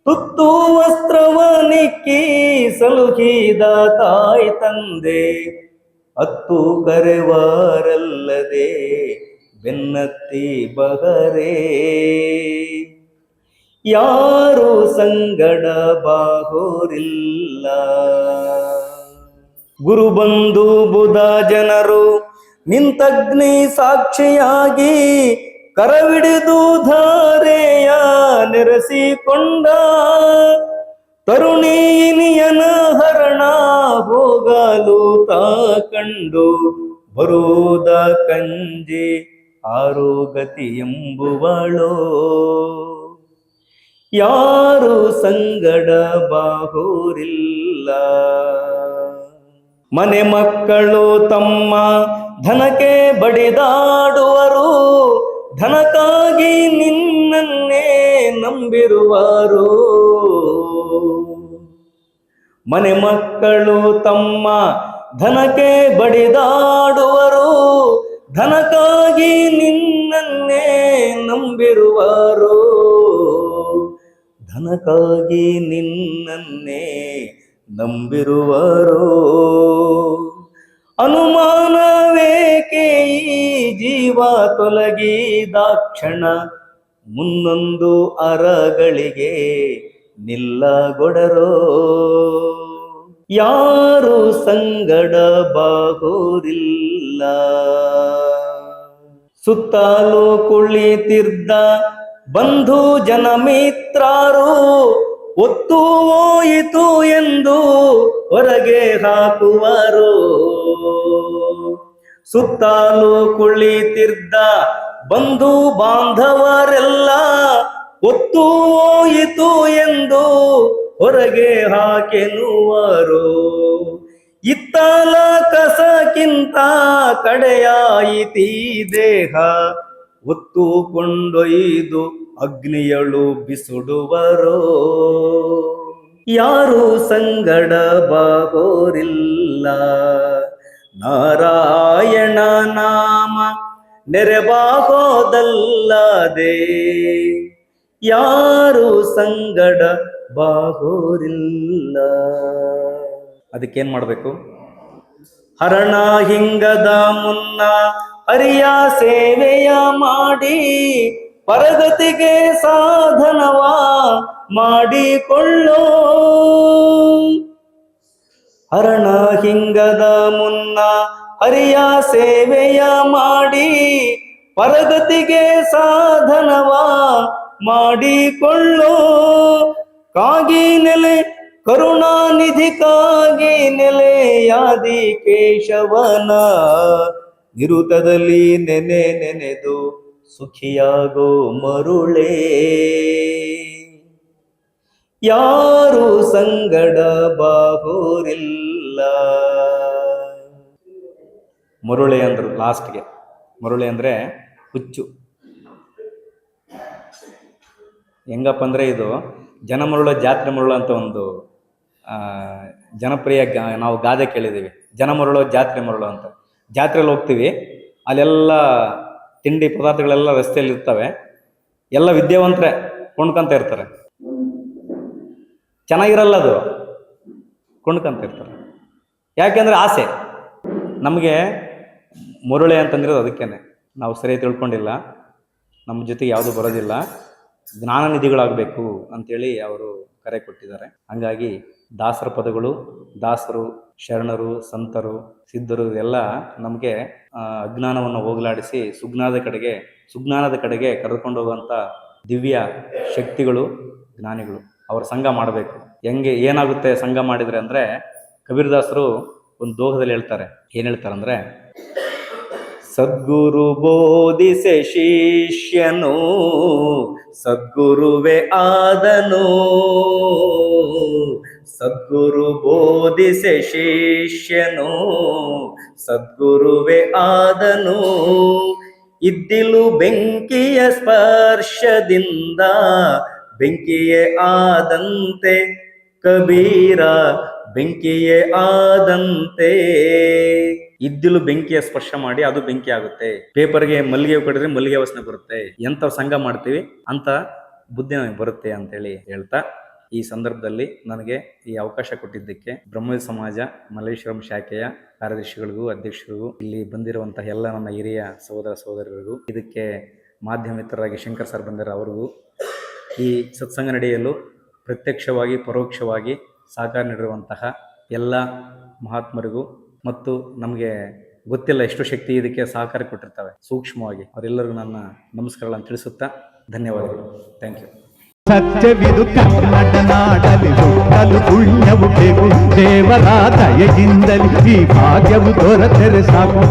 ತುತ್ತು ವಸ್ತ್ರವನಿಕ್ಕಿ ಸಲುಹಿದ ತಾಯಿ ತಂದೆ ಹತ್ತು ಕರೆವಾರಲ್ಲದೆ ಬೆನ್ನತ್ತಿ ಬಹರೇ. ಯಾರು ಸಂಗಡ ಬಾಹೋರಿಲ್ಲ. ಗುರುಬಂಧು ಬುಧ ಜನರು ನಿಂತಗ್ನಿ ಸಾಕ್ಷಿಯಾಗಿ ಕರವಿಡಿದು ಧಾರೆಯ ನೆರೆಸಿಕೊಂಡ ತರುಣಿನಿಯನ ಹರಣ ಹೋಗಲು ತಾ ಕಂಡು ಬರುವುದ ಕಂಜಿ ಆರೋಗತಿ ಎಂಬುವಳೋ. ಯಾರು ಸಂಗಡ ಬಾಹೋರಿಲ್ಲ. ಮನೆ ಮಕ್ಕಳು ತಮ್ಮ ಧನಕ್ಕೆ ಬಡಿದಾಡುವರು, ಧನಕ್ಕಾಗಿ ನಿನ್ನನ್ನೇ ನಂಬಿರುವರು. ಮನೆ ಮಕ್ಕಳು ತಮ್ಮ ಧನಕ್ಕೆ ಬಡಿದಾಡುವರು, ಧನಕ್ಕಾಗಿ ನಿನ್ನನ್ನೇ ನಂಬಿರುವರು. ಧನಕ್ಕಾಗಿ ನಿನ್ನನ್ನೇ ನಂಬಿರುವರು. ಅನುಮಾನವೇಕೆ ಈ ಜೀವ ತೊಲಗಿದಾಕ್ಷಣ ಮುನ್ನೊಂದು ಅರಗಳಿಗೆ ನಿಲ್ಲಗೊಡರೋ. ಯಾರು ಸಂಗಡ ಬಾಹೋರಿಲ್ಲ. ಸುತ್ತಲೂ ಕುಳಿತಿದ್ದ ಬಂಧು ಜನ ಮಿತ್ರರು ಒತ್ತು ಹೋಯಿತು ಎಂದು ಹೊರಗೆ ಹಾಕುವರು. ಸುತ್ತಲೂ ಕುಳಿತಿದ್ದ ಬಂಧು ಬಾಂಧವರೆಲ್ಲ ಒತ್ತು ಹೋಯಿತು ಎಂದು ಹೊರಗೆ ಹಾಕೆನುವರು. ಇತ್ತಲ ಕಸಕ್ಕಿಂತ ಕಡೆಯಾಯಿತೀ ದೇಹ, ಒತ್ತು ಕೊಂಡೊಯ್ದು ಅಗ್ನಿಯಳು ಬಿಸುಡುವರು. ಯಾರು ಸಂಗಡ ಬಾಗೋರಿಲ್ಲ, ನಾರಾಯಣ ನಾಮ ನೆರೆಬಾಗೋದಲ್ಲದೆ. ಯಾರು ಸಂಗಡ ಬಾಗೋರಿಲ್ಲ. ಅದಕ್ಕೇನ್ ಮಾಡ್ಬೇಕು? ಹರಣ ಹಿಂಗದ ಮುನ್ನ ಹರಿಯ ಸೇವೆಯ ಮಾಡಿ, ಪರಗತಿಗೆ ಸಾಧನವ ಮಾಡಿಕೊಳ್ಳೋ. ಹರಣ ಹಿಂಗದ ಮುನ್ನ ಹರಿಯ ಸೇವೆಯ ಮಾಡಿ, ಪರಗತಿಗೆ ಸಾಧನವ ಮಾಡಿಕೊಳ್ಳೋ. ಕಾಗಿ ನೆಲೆ ಕರುಣಾನಿಧಿ ಕಾಗಿ ನೆಲೆಯಾದಿ ಕೇಶವನ, ನಿರುತದಲ್ಲಿ ನೆನೆದು ಸುಖಿಯಾಗೋ ಮರುಳೇ. ಯಾರು ಸಂಗಡ ಬಾಗೋರಿಲ್ಲ. ಮರುಳೆ ಅಂದ್ರು ಲಾಸ್ಟ್ಗೆ. ಮರುಳೆ ಅಂದ್ರೆ ಹುಚ್ಚು. ಹೆಂಗಪ್ಪ ಅಂದ್ರೆ ಇದು ಜನಮರುಳ ಜಾತ್ರೆ ಮರುಳು ಅಂತ ಒಂದು ಜನಪ್ರಿಯ ನಾವು ಗಾದೆ ಕೇಳಿದ್ದೀವಿ. ಜನಮರುಳು ಜಾತ್ರೆ ಮರುಳು ಅಂತ. ಜಾತ್ರೆಯಲ್ಲಿ ಹೋಗ್ತೀವಿ, ಅಲ್ಲೆಲ್ಲ ತಿಂಡಿ ಪದಾರ್ಥಗಳೆಲ್ಲ ರಸ್ತೆಯಲ್ಲಿ ಇರ್ತವೆ. ಎಲ್ಲ ವಿದ್ಯಾವಂತರೇ ಕೊಂಡ್ಕೊಂತ ಇರ್ತಾರೆ. ಚೆನ್ನಾಗಿರಲ್ಲ ಅದು, ಕೊಂಡ್ಕೊಂತ ಇರ್ತಾರೆ. ಯಾಕೆಂದ್ರೆ ಆಸೆ. ನಮಗೆ ಮರುಳೆ ಅಂತಂದಿರೋದು ಅದಕ್ಕೇನೆ. ನಾವು ಸರಿಯಾಗಿ ತಿಳ್ಕೊಂಡಿಲ್ಲ, ನಮ್ಮ ಜೊತೆಗೆ ಯಾವುದು ಬರೋದಿಲ್ಲ, ಜ್ಞಾನನಿಧಿಗಳಾಗಬೇಕು ಅಂತೇಳಿ ಅವರು ಕರೆ ಕೊಟ್ಟಿದ್ದಾರೆ. ಹಂಗಾಗಿ ದಾಸರ ಪದಗಳು, ದಾಸರು, ಶರಣರು, ಸಂತರು, ಸಿದ್ಧರು ಎಲ್ಲ ನಮಗೆ ಅಜ್ಞಾನವನ್ನು ಹೋಗಲಾಡಿಸಿ ಸುಜ್ಞಾನದ ಕಡೆಗೆ ಕರೆದುಕೊಂಡು ಹೋಗುವಂಥ ದಿವ್ಯ ಶಕ್ತಿಗಳು, ಜ್ಞಾನಿಗಳು. ಅವರ ಸಂಘ ಮಾಡಬೇಕು. ಏನಾಗುತ್ತೆ ಸಂಘ ಮಾಡಿದರೆ ಅಂದರೆ, ಕಬೀರದಾಸರು ಒಂದು ದೋಹದಲ್ಲಿ ಹೇಳ್ತಾರೆ. ಏನು ಹೇಳ್ತಾರೆ ಅಂದರೆ, ಸದ್ಗುರು ಬೋಧಿಸೆ ಶಿಷ್ಯನು ಸದ್ಗುರುವೇ ಆದನು. ಸದ್ಗುರು ಬೋಧಿಸೆ ಶಿಷ್ಯನು ಸದ್ಗುರುವೇ ಆದನು. ಇದ್ದಿಲು ಬೆಂಕಿಯ ಸ್ಪರ್ಶದಿಂದ ಬೆಂಕಿಯೇ ಆದಂತೆ, ಕಬೀರ ಬೆಂಕಿಯೇ ಆದಂತೆ. ಇದ್ದಿಲು ಬೆಂಕಿಯ ಸ್ಪರ್ಶ ಮಾಡಿ ಅದು ಬೆಂಕಿ ಆಗುತ್ತೆ. ಪೇಪರ್ಗೆ ಮಲ್ಲಿಗೆ ಕಡಿದ್ರೆ ಮಲ್ಲಿಗೆ ವಾಸನೆ ಬರುತ್ತೆ. ಎಂತ ಸಂಘ ಮಾಡ್ತೀವಿ ಅಂತ ಬುದ್ಧಿ ನಮಗೆ ಬರುತ್ತೆ ಅಂತೇಳಿ ಹೇಳ್ತಾ, ಈ ಸಂದರ್ಭದಲ್ಲಿ ನನಗೆ ಈ ಅವಕಾಶ ಕೊಟ್ಟಿದ್ದಕ್ಕೆ ಬ್ರಹ್ಮವಿ ಸಮಾಜ ಮಲ್ಲೇಶ್ವರಂ ಶಾಖೆಯ ಕಾರ್ಯದರ್ಶಿಗಳಿಗೂ ಅಧ್ಯಕ್ಷರಿಗೂ, ಇಲ್ಲಿ ಬಂದಿರುವಂತಹ ಎಲ್ಲ ನನ್ನ ಹಿರಿಯ ಸಹೋದರ ಸಹೋದರರಿಗೂ, ಇದಕ್ಕೆ ಮಾಧ್ಯಮ ಮಿತ್ರರಾಗಿ ಶಂಕರ್ ಸರ್ ಬಂದಿರೋ ಅವ್ರಿಗೂ, ಈ ಸತ್ಸಂಗ ನಡೆಯಲು ಪ್ರತ್ಯಕ್ಷವಾಗಿ ಪರೋಕ್ಷವಾಗಿ ಸಹಕಾರ ನೀಡಿರುವಂತಹ ಎಲ್ಲ ಮಹಾತ್ಮರಿಗೂ ಮತ್ತು ನಮಗೆ ಗೊತ್ತಿಲ್ಲ ಎಷ್ಟು ಶಕ್ತಿ ಇದಕ್ಕೆ ಸಹಕಾರ ಕೊಟ್ಟಿರ್ತವೆ ಸೂಕ್ಷ್ಮವಾಗಿ, ಅವರೆಲ್ಲರಿಗೂ ನನ್ನ ನಮಸ್ಕಾರಗಳನ್ನು ತಿಳಿಸುತ್ತಾ ಧನ್ಯವಾದಗಳು. Thank you. ಸತ್ಯವಿದು ಕನ್ನಡ ನಾಡಲಿ ಹುಟ್ಟಲು ಪುಣ್ಯವು ಬೇಕು. ದೇವರ ದಯೆಯಿಂದಲಿ ಈ ಭಾಗ್ಯವು ದೊರೆತರೆ ಸಾಕು.